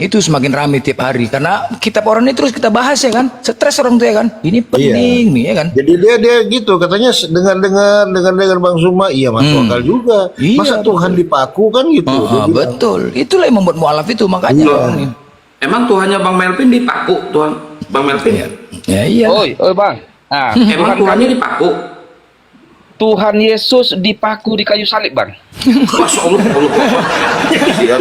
Itu semakin ramai tiap hari karena kitab orang ini terus kita bahas ya kan. Stres orang tuh ya kan. Ini penting nih ya kan. Jadi dia gitu katanya dengar Bang Suma, iya masuk akal juga. Iya, Masa Tuhan dipaku kan gitu. Dia bilang. Betul. Itulah yang membuat mualaf itu makanya. Loh, orang ini. emang Tuhannya Bang Melvin dipaku, Tuhan Bang Melvin? Ya iya. Oi, Bang. Nah, Emang Tuhannya dipaku? Tuhan Yesus dipaku di kayu salib, Bang. Masya Allah. Siap.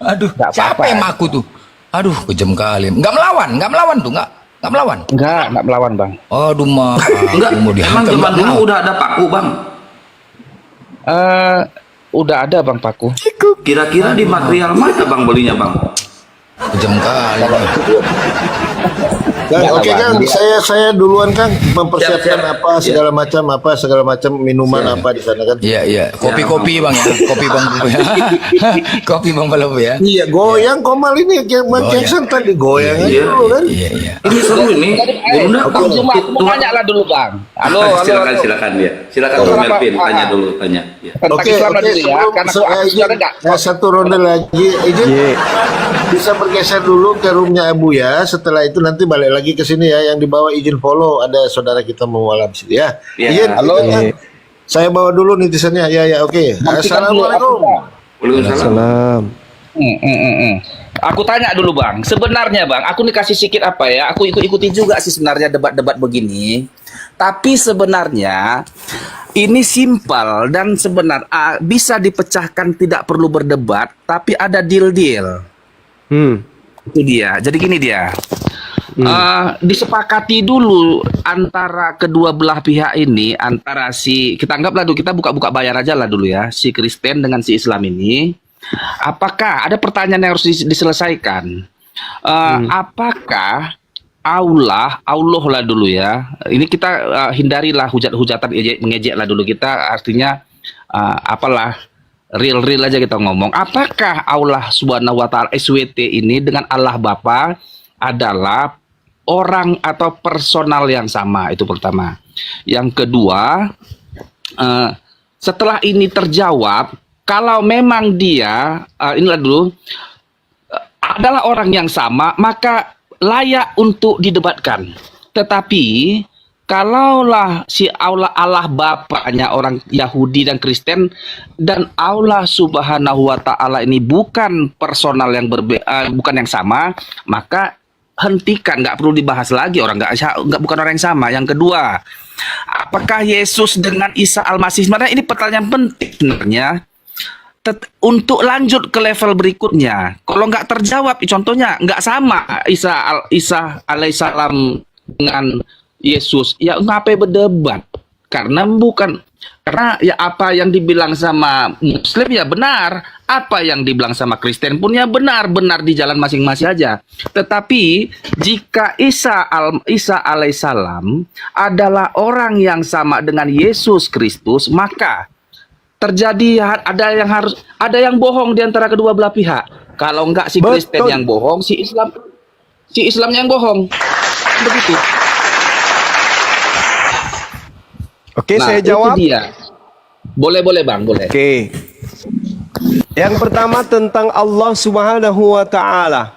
Aduh, Nggak siapa apa-apa. yang maku tuh? Aduh, kejam kali. Nggak melawan tuh, nggak melawan. Enggak melawan bang. Aduh, mah. Enggak, Mau emang dihantam zaman nggak dulu mau. udah ada paku bang. Udah ada bang paku. Kira-kira di material mana bang belinya bang? Kejam kali. Kang, Nggak, oke Bang. Kang, saya duluan Kang mempersiapkan Siap, siap. apa segala macam minuman apa di sana kan. Iya, iya. Kopi-kopi bang ya. Kopi bang. Kopi bang Palopo ya. Iya, goyang Komal ini kayak Michael Jackson tadi goyang aja Iya, dulu kan. Iya, iya. Ini seru ini. Gurunda, Bang Zuma, aku mau tanya lah dulu bang. Halo. silakan dia. Silakan Halo, Bang Melvin, Pak. tanya dulu, tanya. Ya. Tentang Islam lah dulu ya, karena aku sudah enggak. satu ronde lagi. Izin bisa bergeser dulu ke roomnya Abu ya. Setelah itu nanti balik lagi ke sini ya. Yang dibawa izin follow ada saudara kita mau malam situ ya. Ya, Izin. halo. Saya bawa dulu netizennya. Ya, oke. Assalamualaikum. Waalaikumsalam. Aku tanya dulu bang, sebenarnya bang, aku nih kasih sedikit apa ya, aku ikutin juga sih sebenarnya debat-debat begini. Tapi sebenarnya ini simpel dan bisa dipecahkan, tidak perlu berdebat, tapi ada deal-deal. Itu dia. Jadi gini dia. Disepakati dulu antara kedua belah pihak ini, antara kita anggaplah dulu, kita buka-buka bayar aja lah dulu ya, si Kristen dengan si Islam ini. Apakah ada pertanyaan yang harus diselesaikan? Apakah Allah lah dulu ya. Ini kita hindarilah hujat-hujatan mengejek lah dulu, kita artinya apalah real aja kita ngomong. Apakah Allah Subhanahu wa taala SWT ini dengan Allah Bapa adalah orang atau personal yang sama? Itu pertama. Yang kedua, setelah ini terjawab, kalau memang dia inilah dulu adalah orang yang sama, maka layak untuk didebatkan. Tetapi kalaulah si Allah Bapaknya orang Yahudi dan Kristen dan Allah Subhanahu wa taala ini bukan personal yang bukan yang sama, maka hentikan, nggak perlu dibahas lagi, orang bukan orang yang sama. Yang kedua, apakah Yesus dengan Isa Al-Masih, sebenarnya ini pertanyaan penting sebenarnya. Untuk lanjut ke level berikutnya, kalau nggak terjawab, contohnya nggak sama Isa alaihissalam dengan Yesus, ya ngapain berdebat? Karena ya apa yang dibilang sama Muslim ya benar, apa yang dibilang sama Kristen pun ya benar di jalan masing-masing aja. Tetapi jika Isa alaihissalam adalah orang yang sama dengan Yesus Kristus, maka terjadi ada yang bohong di antara kedua belah pihak. Kalau enggak si Kristen yang bohong, si Islam yang bohong. Begitu. Oke, Nah, saya itu jawab. dia. Boleh Bang, boleh. Oke. Yang pertama tentang Allah Subhanahu wa taala.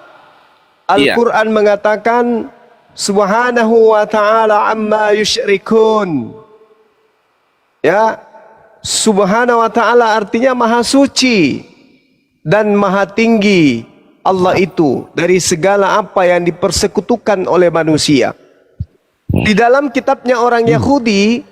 Al-Qur'an mengatakan Subhanahu wa taala amma yusyrikun. Ya, Subhanahu wa ta'ala artinya maha suci dan maha tinggi Allah itu dari segala apa yang dipersekutukan oleh manusia. Di dalam kitabnya orang Yahudi,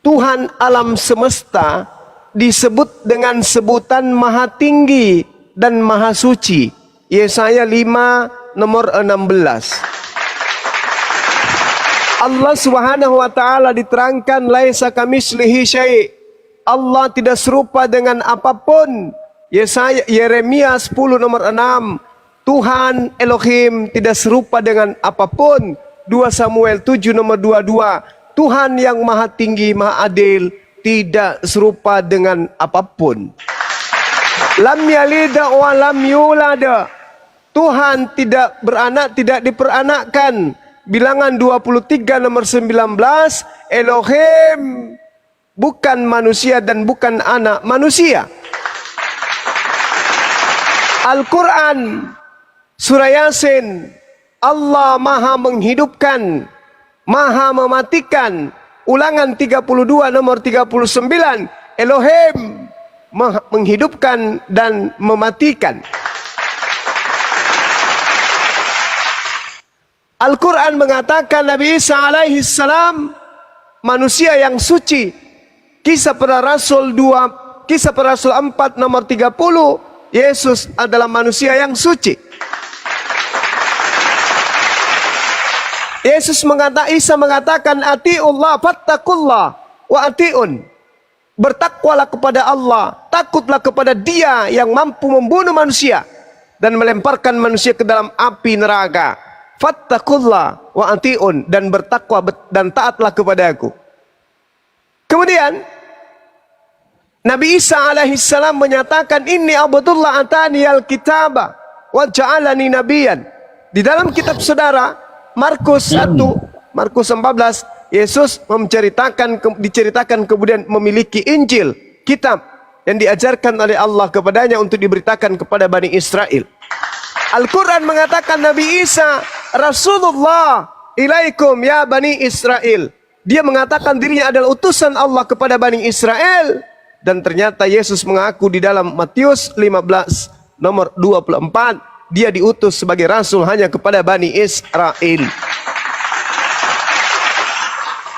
Tuhan alam semesta disebut dengan sebutan maha tinggi dan maha suci. Yesaya 5 nomor 16. Allah Subhanahu wa taala diterangkan laisa kamitslihi syai'. Allah tidak serupa dengan apapun. Yeremia 10 nomor 6. Tuhan Elohim tidak serupa dengan apapun. 2 Samuel 7 nomor 22. Tuhan yang maha tinggi, maha adil, tidak serupa dengan apapun. Lam yalida wa lam yulada. Tuhan tidak beranak, tidak diperanakkan. Bilangan 23 nomor 19. Elohim bukan manusia dan bukan anak manusia. Al-Quran surah Yasin, Allah maha menghidupkan, maha mematikan. Ulangan 32 nomor 39, Elohim maha menghidupkan dan mematikan. Al-Quran mengatakan Nabi Isa alaihi salam manusia yang suci. Kisah para Rasul 4 nomor 30, Yesus adalah manusia yang suci. Isa mengatakan atiullah fattakullah wa atiun. Bertakwalah kepada Allah, takutlah kepada Dia yang mampu membunuh manusia dan melemparkan manusia ke dalam api neraka. Fattakullah wa atiun, dan bertakwa dan taatlah kepada Aku. Kemudian Nabi Isa alaihissalam menyatakan, Inni abdullah atani al-kitaba wa ja'alani nabiyan. Di dalam kitab saudara Markus 1, Markus 14, Yesus diceritakan kemudian memiliki Injil, kitab yang diajarkan oleh Allah kepadanya untuk diberitakan kepada Bani Israel. Al-Quran mengatakan Nabi Isa Rasulullah ilaikum ya Bani Israel. Dia mengatakan dirinya adalah utusan Allah kepada Bani Israel. Dan ternyata Yesus mengaku di dalam Matius 15 nomor 24, dia diutus sebagai Rasul hanya kepada Bani Israel.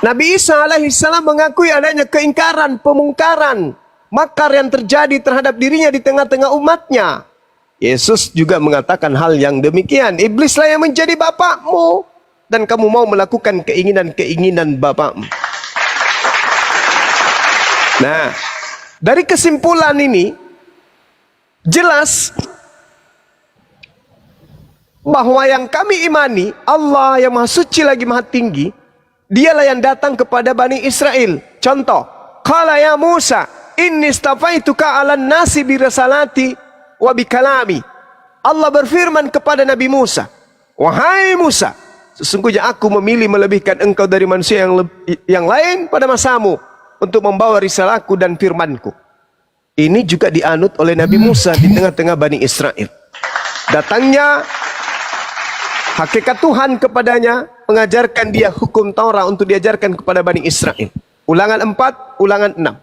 Nabi Isa alaihissalam mengakui adanya keingkaran, pemungkaran, makar yang terjadi terhadap dirinya di tengah-tengah umatnya. Yesus juga mengatakan hal yang demikian. Iblislah yang menjadi bapakmu dan kamu mau melakukan keinginan-keinginan bapakmu. Nah, dari kesimpulan ini jelas bahwa yang kami imani Allah yang Maha Suci lagi Maha Tinggi, Dialah yang datang kepada Bani Israel. Contoh, qala ya Musa inni istafaituka 'alan nasi bi risalati wa bi kalami. Allah berfirman kepada Nabi Musa, wahai Musa, sesungguhnya aku memilih melebihkan engkau dari manusia yang lain pada masamu untuk membawa risalahku dan firmanku. Ini juga dianut oleh Nabi Musa di tengah-tengah Bani Israel. Datangnya hakikat Tuhan kepadanya, mengajarkan dia hukum Taurat untuk diajarkan kepada Bani Israel. Ulangan 4, ulangan 6.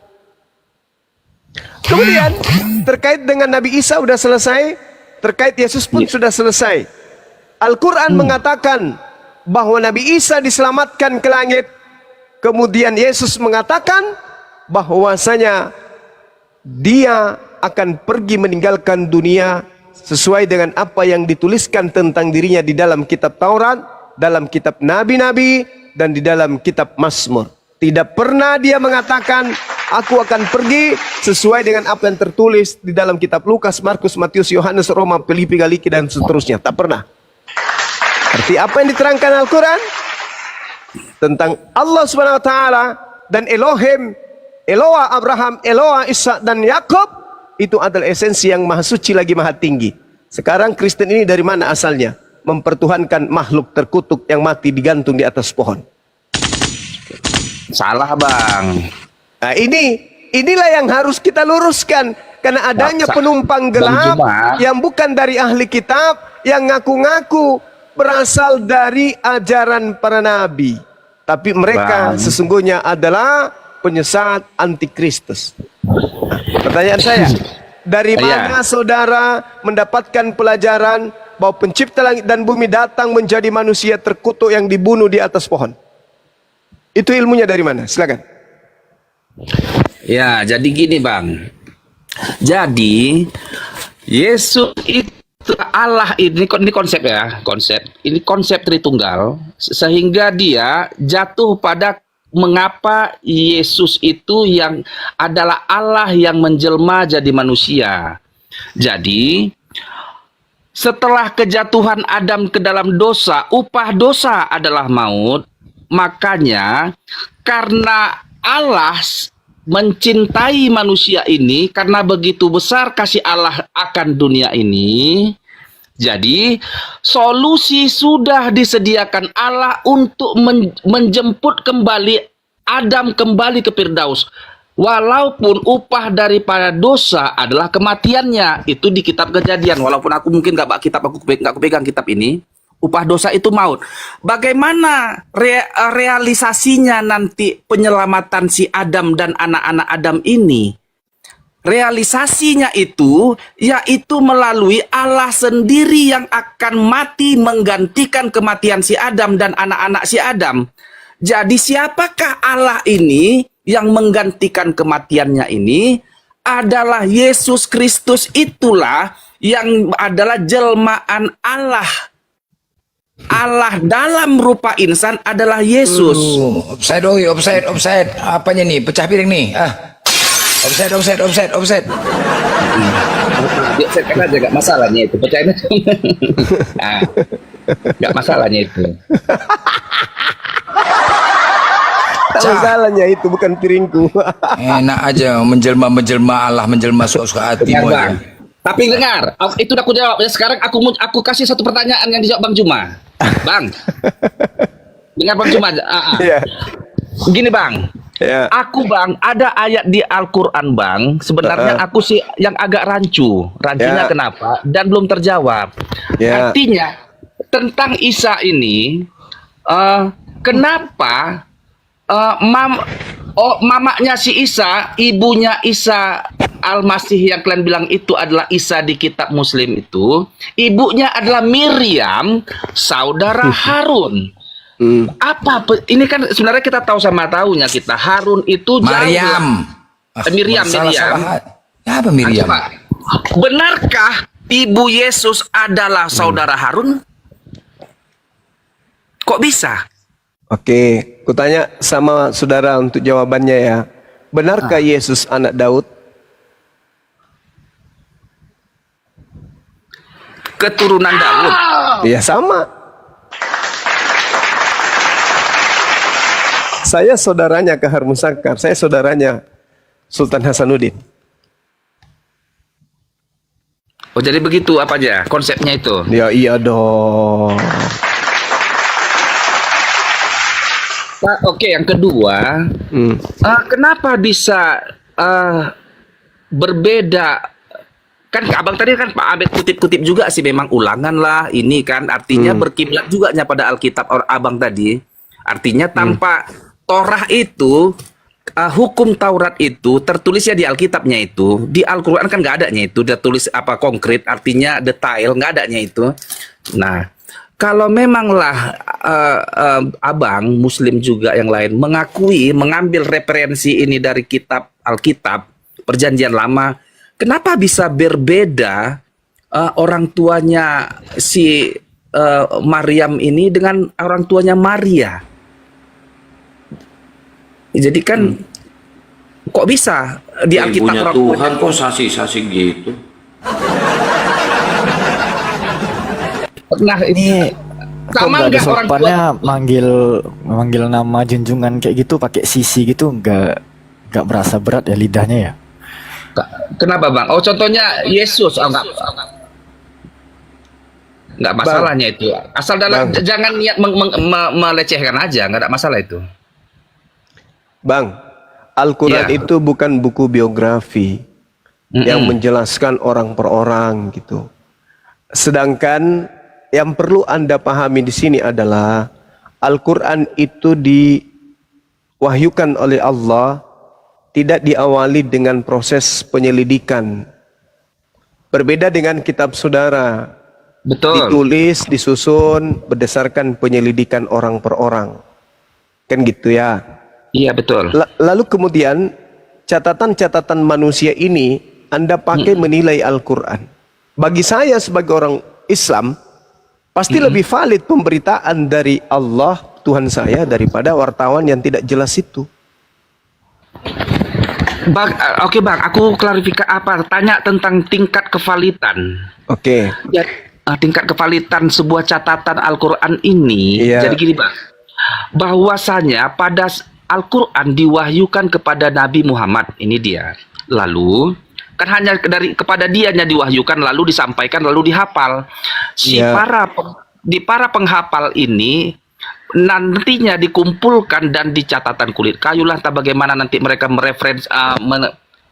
Kemudian terkait dengan Nabi Isa sudah selesai, terkait Yesus pun sudah selesai. Al-Quran mengatakan bahwa Nabi Isa diselamatkan ke langit. Kemudian Yesus mengatakan bahwasanya dia akan pergi meninggalkan dunia sesuai dengan apa yang dituliskan tentang dirinya di dalam kitab Taurat, dalam kitab Nabi-Nabi, dan di dalam kitab Mazmur. Tidak pernah dia mengatakan, aku akan pergi sesuai dengan apa yang tertulis di dalam kitab Lukas, Markus, Matius, Yohanes, Roma, Filipi, Galiki, dan seterusnya. Tak pernah. Arti apa yang diterangkan Al-Quran tentang Allah Subhanahu Wa Taala dan Elohim, Eloah Abraham, Eloah Ishak dan Yakub, itu adalah esensi yang Maha Suci lagi Maha Tinggi. Sekarang Kristen ini dari mana asalnya? Mempertuhankan makhluk terkutuk yang mati digantung di atas pohon. Salah, Bang. Nah, inilah yang harus kita luruskan, karena adanya penumpang gelap yang bukan dari ahli kitab, yang ngaku-ngaku berasal dari ajaran para nabi, tapi mereka sesungguhnya adalah penyesat antikristus. Pertanyaan saya, dari mana saudara mendapatkan pelajaran bahwa pencipta langit dan bumi datang menjadi manusia terkutuk yang dibunuh di atas pohon? Itu ilmunya dari mana? Silakan. Ya, jadi gini, Bang. Jadi Yesus itu Allah, ini konsep ya, ini konsep Tritunggal, sehingga dia jatuh pada mengapa Yesus itu yang adalah Allah yang menjelma jadi manusia. Jadi setelah kejatuhan Adam ke dalam dosa, upah dosa adalah maut. Makanya karena Allah mencintai manusia ini, karena begitu besar kasih Allah akan dunia ini, jadi solusi sudah disediakan Allah untuk menjemput kembali Adam kembali ke Firdaus. Walaupun upah daripada dosa adalah kematiannya, itu di kitab Kejadian. Walaupun aku mungkin gak pegang kitab ini, upah dosa itu maut. Bagaimana realisasinya nanti penyelamatan si Adam dan anak-anak Adam ini? Realisasinya itu yaitu melalui Allah sendiri yang akan mati menggantikan kematian si Adam dan anak-anak si Adam. Jadi siapakah Allah ini yang menggantikan kematiannya ini? adalah Yesus Kristus, itulah yang adalah jelmaan Allah. Allah dalam rupa insan adalah Yesus. Offside, oi, offside, offside. Apanya nih? Pecah piring nih. Offside, offside, offside, offside. Ya, saya kata aja gak masalahnya itu. Percaya gak masalahnya itu. Tak masalahnya itu bukan piringku. Enak aja menjelma Allah, menjelma suka hatimu Dengar, Bang. aja. Tapi dengar, itu udah aku jawab. Ya, sekarang aku kasih satu pertanyaan yang dijawab Bang Juma. Bang, dengar Bang Juma. Iya. Gini Bang, Ya. aku Bang ada ayat di Al-Quran Bang. Sebenarnya aku sih yang agak rancu. Rancunya Ya. kenapa? Dan belum terjawab. Ya. Artinya tentang Isa ini, kenapa mamanya si Isa, ibunya Isa Al-Masih yang kalian bilang itu adalah Isa di kitab Muslim itu, ibunya adalah Miriam, saudara Harun. Ini kan sebenarnya kita tahu sama tahunya kita. Harun itu Maryam. Miriam. Salah. Apa Miriam? Coba, benarkah ibu Yesus adalah saudara Harun? Kok bisa? Oke, kutanya sama saudara untuk jawabannya ya. Benarkah Yesus anak Daud? Keturunan Daud. Ya sama. Saya saudaranya Kahar Musakar, saya saudaranya Sultan Hasanuddin. Oh jadi begitu apa aja konsepnya itu? Ya iya dong. Oke, yang kedua, kenapa bisa berbeda? Kan abang tadi kan Pak Abed kutip-kutip juga sih, memang ulangan lah ini kan, artinya berkiblat juga pada Alkitab abang tadi. Artinya tanpa Torah itu, hukum Taurat itu tertulis ya di Alkitabnya itu, di Al-Quran kan nggak adanya itu, dia tulis apa konkret, artinya detail, nggak adanya itu. Nah, kalau memanglah abang Muslim juga yang lain mengambil referensi ini dari kitab Alkitab Perjanjian Lama, kenapa bisa berbeda orang tuanya si Maryam ini dengan orang tuanya Maria? Jadi kan kok bisa di Alkitab Ibunya Tuhan kok sasi-sasi gitu. Nah Ini kok sama nggak ada nggak orang tua? sopannya manggil nama junjungan kayak gitu pakai sisi gitu, nggak berasa berat ya lidahnya ya? Kenapa bang? Oh contohnya Yesus, nggak masalahnya itu. Asal dalam jangan niat melecehkan aja, nggak ada masalah itu. Bang, Al-Quran Iya. itu bukan buku biografi yang menjelaskan orang per orang gitu. Sedangkan yang perlu Anda pahami di sini adalah Al-Quran itu diwahyukan oleh Allah, tidak diawali dengan proses penyelidikan. Berbeda dengan kitab saudara, Betul. ditulis, disusun berdasarkan penyelidikan orang per orang. Kan gitu ya. Iya betul. Lalu kemudian catatan-catatan manusia ini Anda pakai menilai Al-Quran. Bagi saya sebagai orang Islam, pasti lebih valid pemberitaan dari Allah Tuhan saya daripada wartawan yang tidak jelas itu. Bang, oke bang, aku klarifikasi tanya tentang tingkat kevalitan. Oke. Ya, tingkat kevalitan sebuah catatan Al-Quran ini. Iya. Jadi gini bang, bahwasanya pada Al-Quran diwahyukan kepada Nabi Muhammad, ini dia. Lalu kan hanya kepada dianya diwahyukan, lalu disampaikan, lalu dihafal. Iya. Para penghafal ini nantinya dikumpulkan dan di catatan kulit kayu lah, entah bagaimana nanti mereka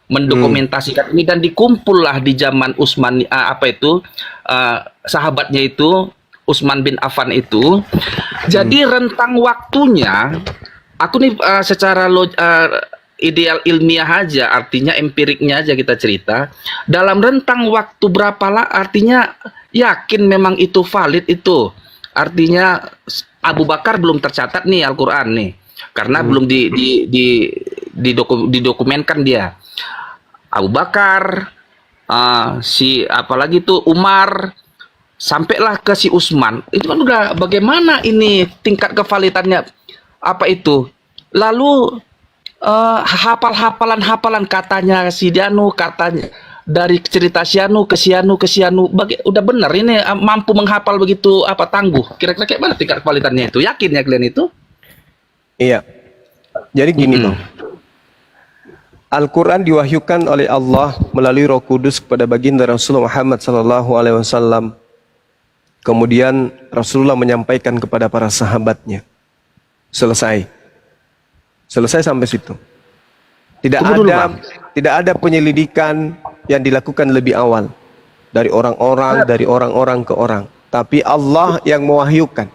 mendokumentasikan ini, dan dikumpullah di zaman Utsman sahabatnya itu Utsman bin Affan itu. Jadi rentang waktunya, aku nih secara ideal ilmiah aja, artinya empiriknya aja kita cerita, dalam rentang waktu berapa lah, artinya yakin memang itu valid itu. Artinya Abu Bakar belum tercatat nih Al-Quran nih, karena belum didokumenkan dia. Abu Bakar, si apalagi tuh Umar, sampailah ke si Utsman. Itu kan udah bagaimana ini tingkat kevalitannya apa itu? Lalu hafalan katanya si Dianu, katanya dari cerita Sianu ke Sianu ke Sianu, udah bener ini mampu menghafal begitu apa tangguh. Kira-kira kayak mana tingkat kevalitannya itu? Yakin ya kalian itu? Iya. Jadi gini Bang. Al-Quran diwahyukan oleh Allah melalui Roh Kudus kepada baginda Rasulullah Muhammad SAW. Kemudian Rasulullah menyampaikan kepada para sahabatnya. Selesai sampai situ. Tidak ada penyelidikan yang dilakukan lebih awal dari orang-orang ke orang. Tapi Allah yang mewahyukan.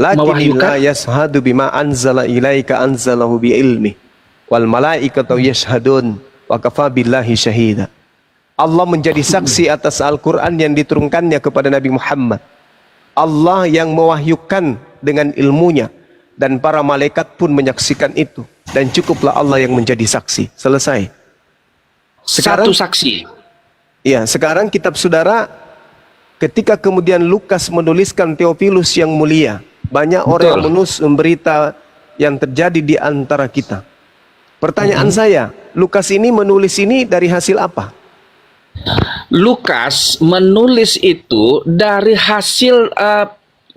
Lakinillah yashhadu bima anzala ilaika anzalahu bi ilmi wal malaikatu yashhadun wa kafa billahi syahida. Allah menjadi saksi atas Al-Quran yang diturunkannya kepada Nabi Muhammad. Allah yang mewahyukan dengan ilmunya dan para malaikat pun menyaksikan itu, dan cukuplah Allah yang menjadi saksi. Selesai. Satu saksi. Ya, sekarang kitab saudara, ketika kemudian Lukas menuliskan Theophilus yang mulia, banyak orang yang memberita yang terjadi di antara kita. Pertanyaan saya, Lukas ini menulis ini dari hasil apa? Lukas menulis itu dari hasil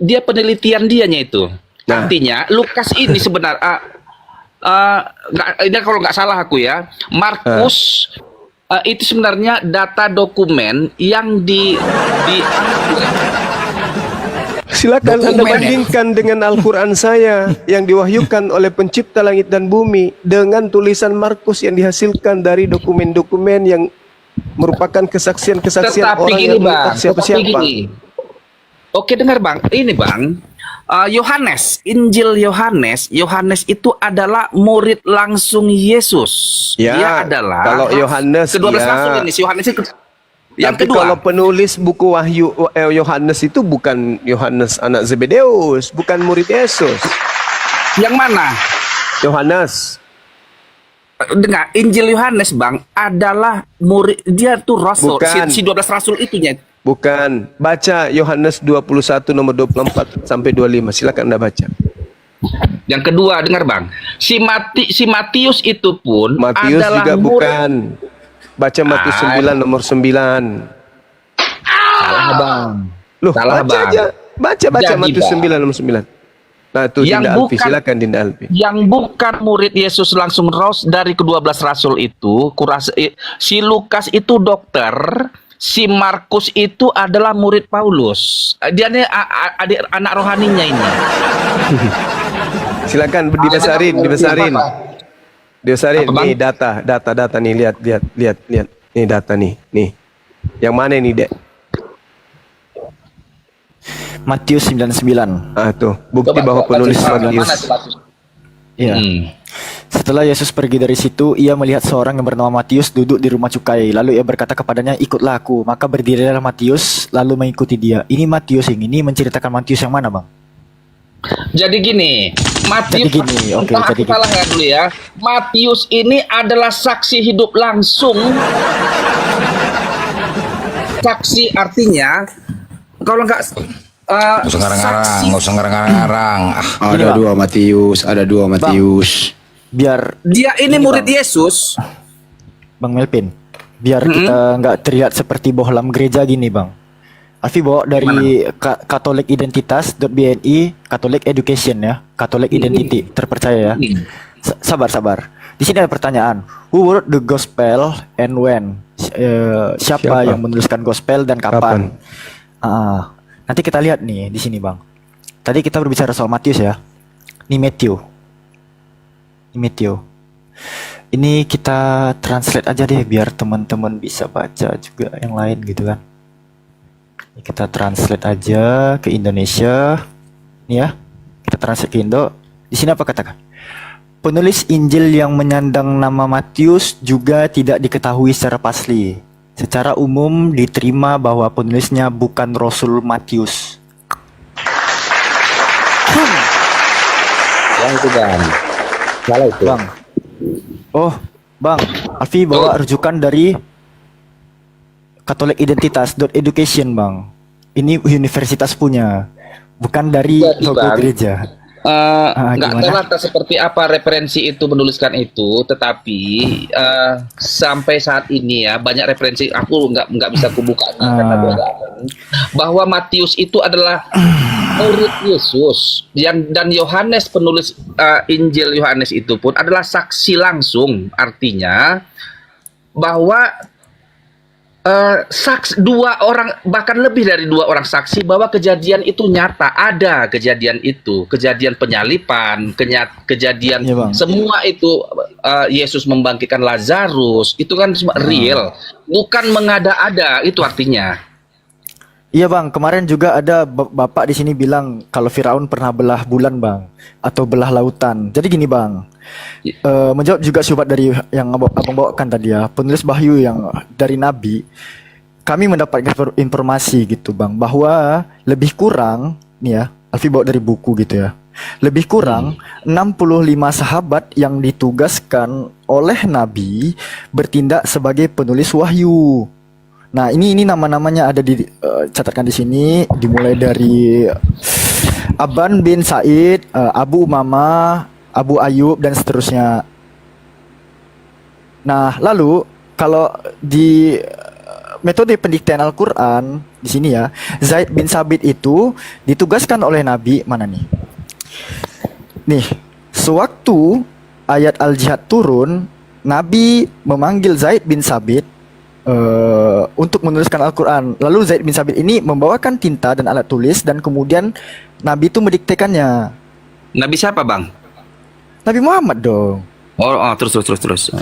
dia penelitian dianya itu. Nah. Artinya Lukas ini sebenarnya ini kalau nggak salah aku ya, Markus itu sebenarnya data dokumen yang Silakan Anda Dokumen, ya? bandingkan dengan Al-Quran saya yang diwahyukan oleh pencipta langit dan bumi dengan tulisan Markus yang dihasilkan dari dokumen-dokumen yang merupakan kesaksian-kesaksian Tetapi orang gini yang Bang, mengungkap siapa-siapa. tetapi gini. Oke dengar Bang, ini Bang, Yohanes, Injil Yohanes itu adalah murid langsung Yesus. Ya, Dia adalah kalau Yohanes, kedua belas ya. rasul ini, si Yohanes itu yang Tapi kedua. kalau penulis buku Wahyu Yohanes itu bukan Yohanes anak Zebedeus, bukan murid Yesus. Yang mana? Yohanes. Dengar, Injil Yohanes Bang adalah murid, dia tuh rasul, Bukan. si 12 rasul itunya. Bukan. Baca Yohanes 21 nomor 24 sampai 25. Silakan Anda baca. Yang kedua, dengar Bang, si Matius itu pun Matius adalah juga murid. bukan. Baca Matius 9 nomor 9. Salah Bang. Loh, Salah, baca Bang. aja. Baca Jadi, Matius Bang. 9 nomor 9. Nah, itu Yang Dinda Alfi. bukan- Silakan Dinda Alfi. Yang bukan murid Yesus langsung dari ke-12 rasul itu, si Lukas itu dokter, si Markus itu adalah murid Paulus. Dia nih adik anak rohaninya ini. Silakan dibesarin. Dibesarin. Apa, Bang? Nih data nih, lihat. Nih data nih. Yang mana nih, Dek? Matius 99. Ah, tuh. Bukti bahwa penulis Matius. Iya. Setelah Yesus pergi dari situ, ia melihat seorang yang bernama Matius duduk di rumah cukai. Lalu ia berkata kepadanya, ikutlah aku. Maka berdirilah Matius, lalu mengikuti dia. Ini Matius yang ini menceritakan Matius yang mana, Bang? Jadi gini, Matius, Jadi gini, oke, entah jadi aku salah ya dulu ya. Matius ini adalah saksi hidup langsung. Saksi artinya kalau nggak Nggak usah ngarang-ngarang. Ada dua Matius. Biar dia ini murid Yesus. Bang Melvin, biar kita nggak terlihat seperti bohlam gereja gini, Bang. Alfi bawa dari katolikidentitas.bni, Catholic Education ya, Catholic Identity, terpercaya ya. Sabar. Di sini ada pertanyaan. Who wrote the gospel and when? Siapa yang menuliskan gospel dan kapan? Nanti kita lihat nih di sini, Bang. Tadi kita berbicara soal Matius ya. Ini Matthew. Ini kita translate aja deh biar teman-teman bisa baca juga yang lain gitu kan. Ini kita translate aja ke Indonesia. Nih ya. Kita translate ke Indo. Di sini apa katakan? Penulis Injil yang menyandang nama Matius juga tidak diketahui secara pasti. Secara umum diterima bahwa penulisnya bukan Rasul Matius. Yang itu Bang. Salah itu. Bang. Oh, Bang, Alfi bawa rujukan dari Catholic Identitas.education, Bang. Ini universitas punya, bukan dari Jadi, logo Bang, gereja. nggak tahu Gimana? lantas seperti apa referensi itu menuliskan itu, tetapi sampai saat ini ya banyak referensi aku nggak bisa kubukanya karena godaan, bahwa Matius itu adalah murid Yesus dan Yohanes penulis Injil Yohanes itu pun adalah saksi langsung, artinya bahwa dua orang bahkan lebih dari dua orang saksi bahwa kejadian itu nyata, ada kejadian itu, kejadian penyalipan, kejadian Iya, Bang. semua itu, Yesus membangkitkan Lazarus, itu kan semua real, bukan mengada-ada, itu artinya. Iya, Bang, kemarin juga ada bapak di sini bilang kalau Firaun pernah belah bulan, Bang, atau belah lautan. Jadi gini, Bang. Menjawab juga syubhat dari yang abang bawakan tadi ya, penulis Wahyu yang dari Nabi, kami mendapatkan informasi gitu, Bang, bahwa lebih kurang nih ya, Alfi bawa dari buku gitu ya, lebih kurang 65 sahabat yang ditugaskan oleh Nabi bertindak sebagai penulis wahyu. Nah, ini nama-namanya ada di catatkan di sini, dimulai dari Aban bin Said, Abu Umamah, Abu Ayub, dan seterusnya. Nah, lalu kalau di metode pendiktean Al-Quran di sini ya, Zaid bin Sabit itu ditugaskan oleh Nabi mana nih? Nih, sewaktu ayat Al-Jihad turun, Nabi memanggil Zaid bin Sabit untuk menuliskan Al-Quran. Lalu Zaid bin Sabit ini membawakan tinta dan alat tulis dan kemudian Nabi itu mendiktekannya. Nabi siapa, Bang? Nabi Muhammad dong. Terus.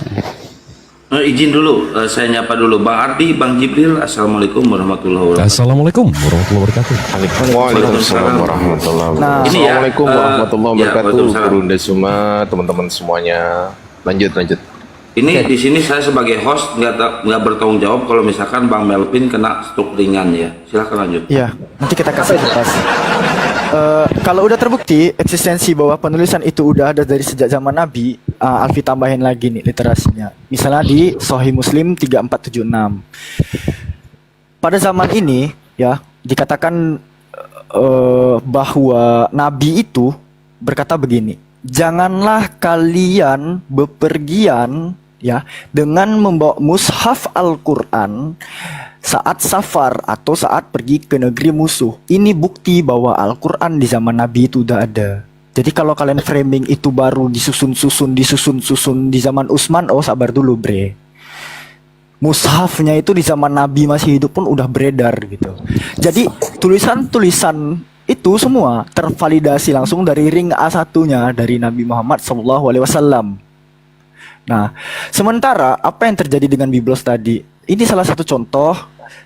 Izin dulu, saya nyapa dulu Bang Ardi, Bang Jibril. Assalamualaikum warahmatullahi wabarakatuh. Assalamualaikum warahmatullahi wabarakatuh. Waalaikumsalam warahmatullahi wabarakatuh. Nah, Ini ya, Assalamualaikum warahmatullahi ya, wabarakatuh. Waalaikumsalam. Guru Desuma, teman-teman semuanya. Lanjut. Ini di sini saya sebagai host nggak bertanggung jawab kalau misalkan Bang Melvin kena stroke ringan ya. Silakan lanjut. iya, nanti kita kasih kupas. Kalau udah terbukti eksistensi bahwa penulisan itu udah ada dari sejak zaman Nabi, Alfi tambahin lagi nih literasinya. Misalnya di Sahih Muslim 3476. Pada zaman ini ya dikatakan bahwa Nabi itu berkata begini, janganlah kalian bepergian ya dengan membawa mushaf Al-Quran saat safar atau saat pergi ke negeri musuh. Ini bukti bahwa Al-Quran di zaman Nabi itu udah ada. Jadi kalau kalian framing itu baru disusun di zaman Utsman, oh sabar dulu bre. Mushafnya itu di zaman Nabi masih hidup pun udah beredar gitu. Jadi tulisan-tulisan itu semua tervalidasi langsung dari ring A1-nya dari Nabi Muhammad SAW. Nah, sementara apa yang terjadi dengan Biblos tadi? Ini salah satu contoh,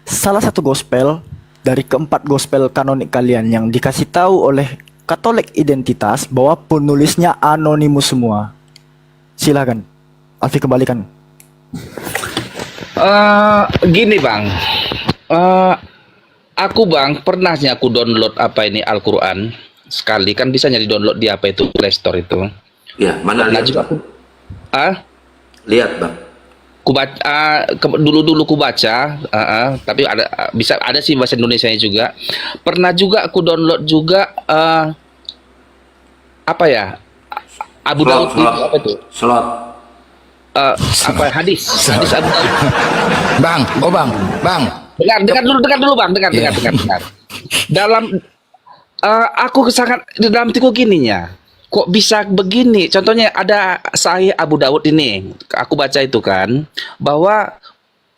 salah satu gospel dari keempat gospel kanonik kalian yang dikasih tahu oleh Catholic Identitas bahwa penulisnya anonimus semua. Silakan, Alfi kembalikan. Gini, Bang. Aku, Bang, pernah sih aku download Al-Quran sekali, kan bisa nyari download di apa itu Play Store itu. Ya, mana Pernah lihat juga Bang? aku Lihat Bang. dulu ku baca, tapi ada sih bahasa Indonesianya juga. Pernah juga aku download juga apa ya? Abu Daud itu apa itu? Slot. Hadis Abu Daud. Bang. Dengar dulu Bang, dengar. Dalam aku sangat di dalam hatiku gininya. Kok bisa begini? Contohnya ada Sahih Abu Daud ini, aku baca itu kan, bahwa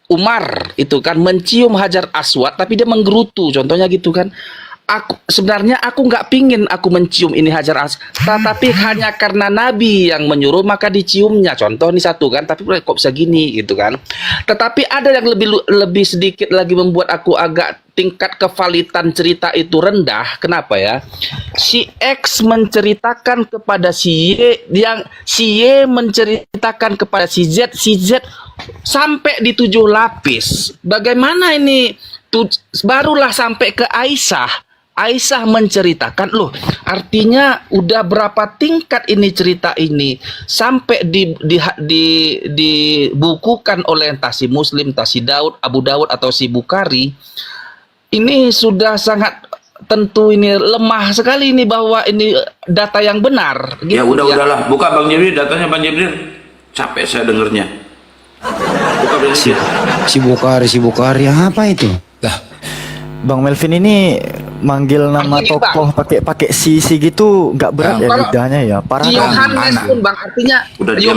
Umar itu kan mencium Hajar Aswad tapi dia menggerutu, contohnya gitu kan. Sebenarnya aku nggak pingin aku mencium ini Hajar Aswad, tapi hanya karena Nabi yang menyuruh maka diciumnya. Contoh ini satu kan, tapi kok bisa gini gitu kan. Tetapi ada yang lebih sedikit lagi membuat aku agak tingkat kevalitan cerita itu rendah. Kenapa ya? Si X menceritakan kepada si Y, yang si Y menceritakan kepada si Z sampai di 7 lapis. Bagaimana ini? Barulah sampai ke Aisyah. Aisyah menceritakan, loh, artinya udah berapa tingkat ini cerita ini sampai dibukukan oleh entah si Muslim, entah si Abu Daud atau si Bukhari. Ini sudah sangat tentu ini lemah sekali ini bahwa ini data yang benar. Ya Gitu, udahlah, buka Bang Jibril datanya Bang Jibril. Capek saya dengernya. Buka Bang Jibril. Si Bukhari apa itu? Lah, Bang Melvin ini manggil nama Panggil, tokoh pakai si gitu nggak berat Bang, ya kalau lidahnya ya. Parah Si Bang. Yohanes anak. pun Bang, artinya Udah diam.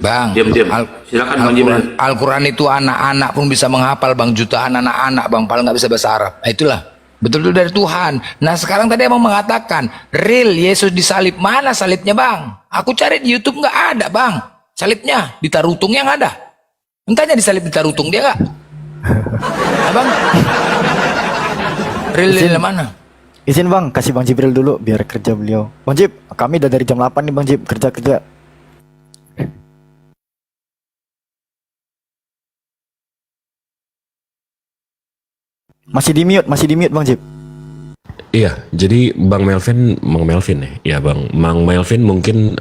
Bang, Diam. Silakan Bang Jibril. Al-Quran itu anak-anak pun bisa menghafal, Bang, jutaan anak-anak, Bang, paling nggak bisa bahasa Arab. Nah, itulah betul-betul dari Tuhan. Nah, sekarang tadi Abang mengatakan real Yesus disalib, mana salibnya, Bang? Aku cari di YouTube nggak ada, Bang, salibnya. Di Tarutung yang ada, entahnya disalib di Tarutung dia nggak? Abang real mana? Izin Bang, kasih Bang Jibril dulu biar kerja beliau. Bang Jib, kami udah dari jam 8 nih Bang Jib, kerja. Masih di mute Bang Jib. Iya, jadi Bang Melvin ya Bang Melvin mungkin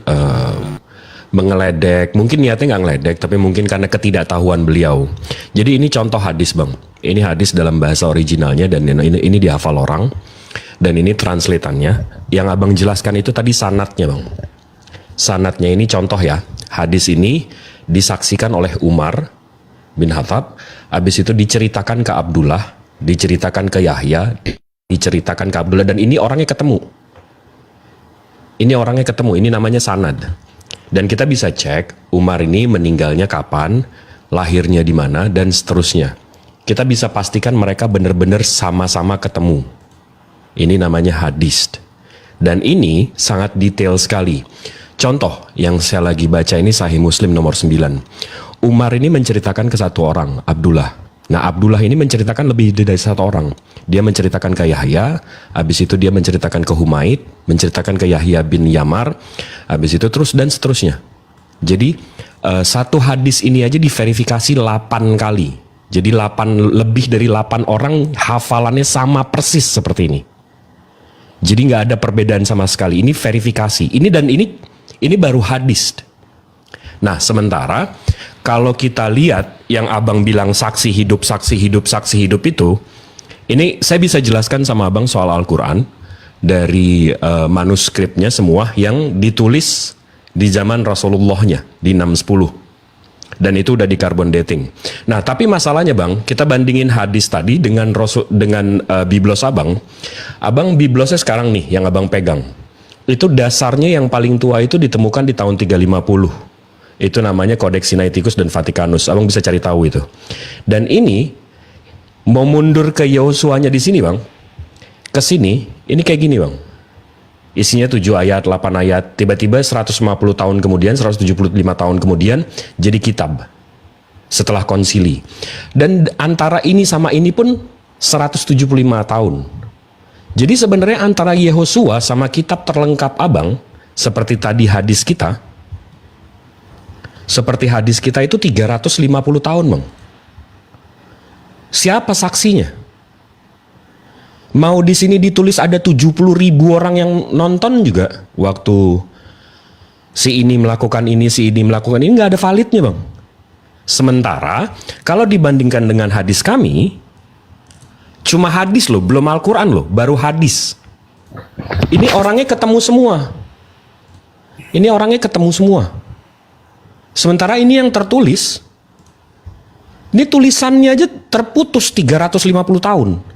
mengeledek, mungkin niatnya nggak ngeledek, tapi mungkin karena ketidaktahuan beliau. Jadi ini contoh hadis, Bang. Ini hadis dalam bahasa originalnya dan ini dihafal orang. Dan ini translatannya. Yang Abang jelaskan itu tadi sanatnya, Bang. Sanatnya ini contoh ya. Hadis ini disaksikan oleh Umar bin Khattab. Habis itu diceritakan ke Abdullah, diceritakan ke Yahya, diceritakan ke Abdullah, dan ini orangnya ketemu. Ini namanya sanad. Dan kita bisa cek Umar ini meninggalnya kapan, lahirnya di mana, dan seterusnya. Kita bisa pastikan mereka benar-benar sama-sama ketemu. Ini namanya hadis. Dan ini sangat detail sekali. Contoh yang saya lagi baca ini Sahih Muslim nomor 9. Umar ini menceritakan ke satu orang, Abdullah. Nah, Abdullah ini menceritakan lebih dari satu orang. Dia menceritakan ke Yahya, habis itu dia menceritakan ke Humaid, menceritakan ke Yahya bin Yamar, habis itu terus dan seterusnya. Jadi satu hadis ini aja diverifikasi 8 kali. Jadi lebih dari 8 orang hafalannya sama persis seperti ini. Jadi nggak ada perbedaan sama sekali. Ini verifikasi. Ini baru hadis. Nah, sementara kalau kita lihat yang Abang bilang saksi hidup itu, ini saya bisa jelaskan sama Abang soal Al-Quran dari manuskripnya semua yang ditulis di zaman Rasulullahnya di 610. Dan itu udah di carbon dating. Nah, tapi masalahnya Bang, kita bandingin hadis tadi dengan biblos Abang. Abang biblosnya sekarang nih yang Abang pegang. Itu dasarnya yang paling tua itu ditemukan di tahun 350. Itu namanya Codex Sinaiticus dan Vaticanus. Abang bisa cari tahu itu. Dan ini mau mundur ke Yosuanya di sini, Bang. Ke sini, ini kayak gini, Bang. Isinya 7 ayat, 8 ayat, tiba-tiba 150 tahun kemudian, 175 tahun kemudian, jadi kitab. Setelah konsili. Dan antara ini sama ini pun 175 tahun. Jadi sebenarnya antara Yehosua sama kitab terlengkap Abang, seperti tadi hadis kita, itu 350 tahun, Bang. Siapa saksinya? Mau di sini ditulis ada 70.000 orang yang nonton juga waktu si ini melakukan ini, nggak ada validnya, Bang. Sementara kalau dibandingkan dengan hadis kami, cuma hadis loh, belum Al-Quran loh, baru hadis. Ini orangnya ketemu semua. Sementara ini yang tertulis, ini tulisannya aja terputus 350 tahun.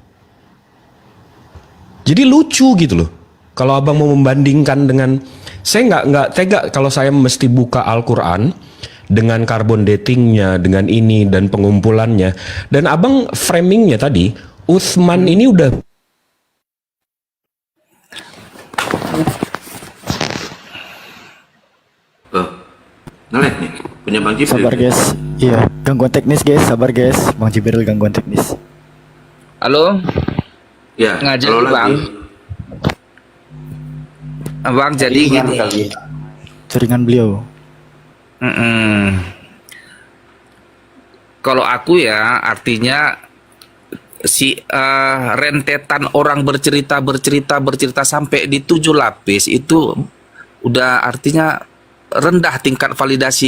Jadi lucu gitu loh. Kalau Abang mau membandingkan dengan, saya nggak tega kalau saya mesti buka Al-Quran dengan carbon datingnya, dengan ini dan pengumpulannya. Dan Abang framingnya tadi, Utsman ini udah ngelag nih, punya Bang Jibril. Sabar guys. Iya, gangguan teknis guys, sabar guys. Bang Jibril gangguan teknis. Halo, Ya, ngajak kalau Bang. lagi. Bang, jadi gini. Jaringan beliau. Kalau aku ya, artinya rentetan orang bercerita sampai di 7 lapis itu udah artinya rendah tingkat validasi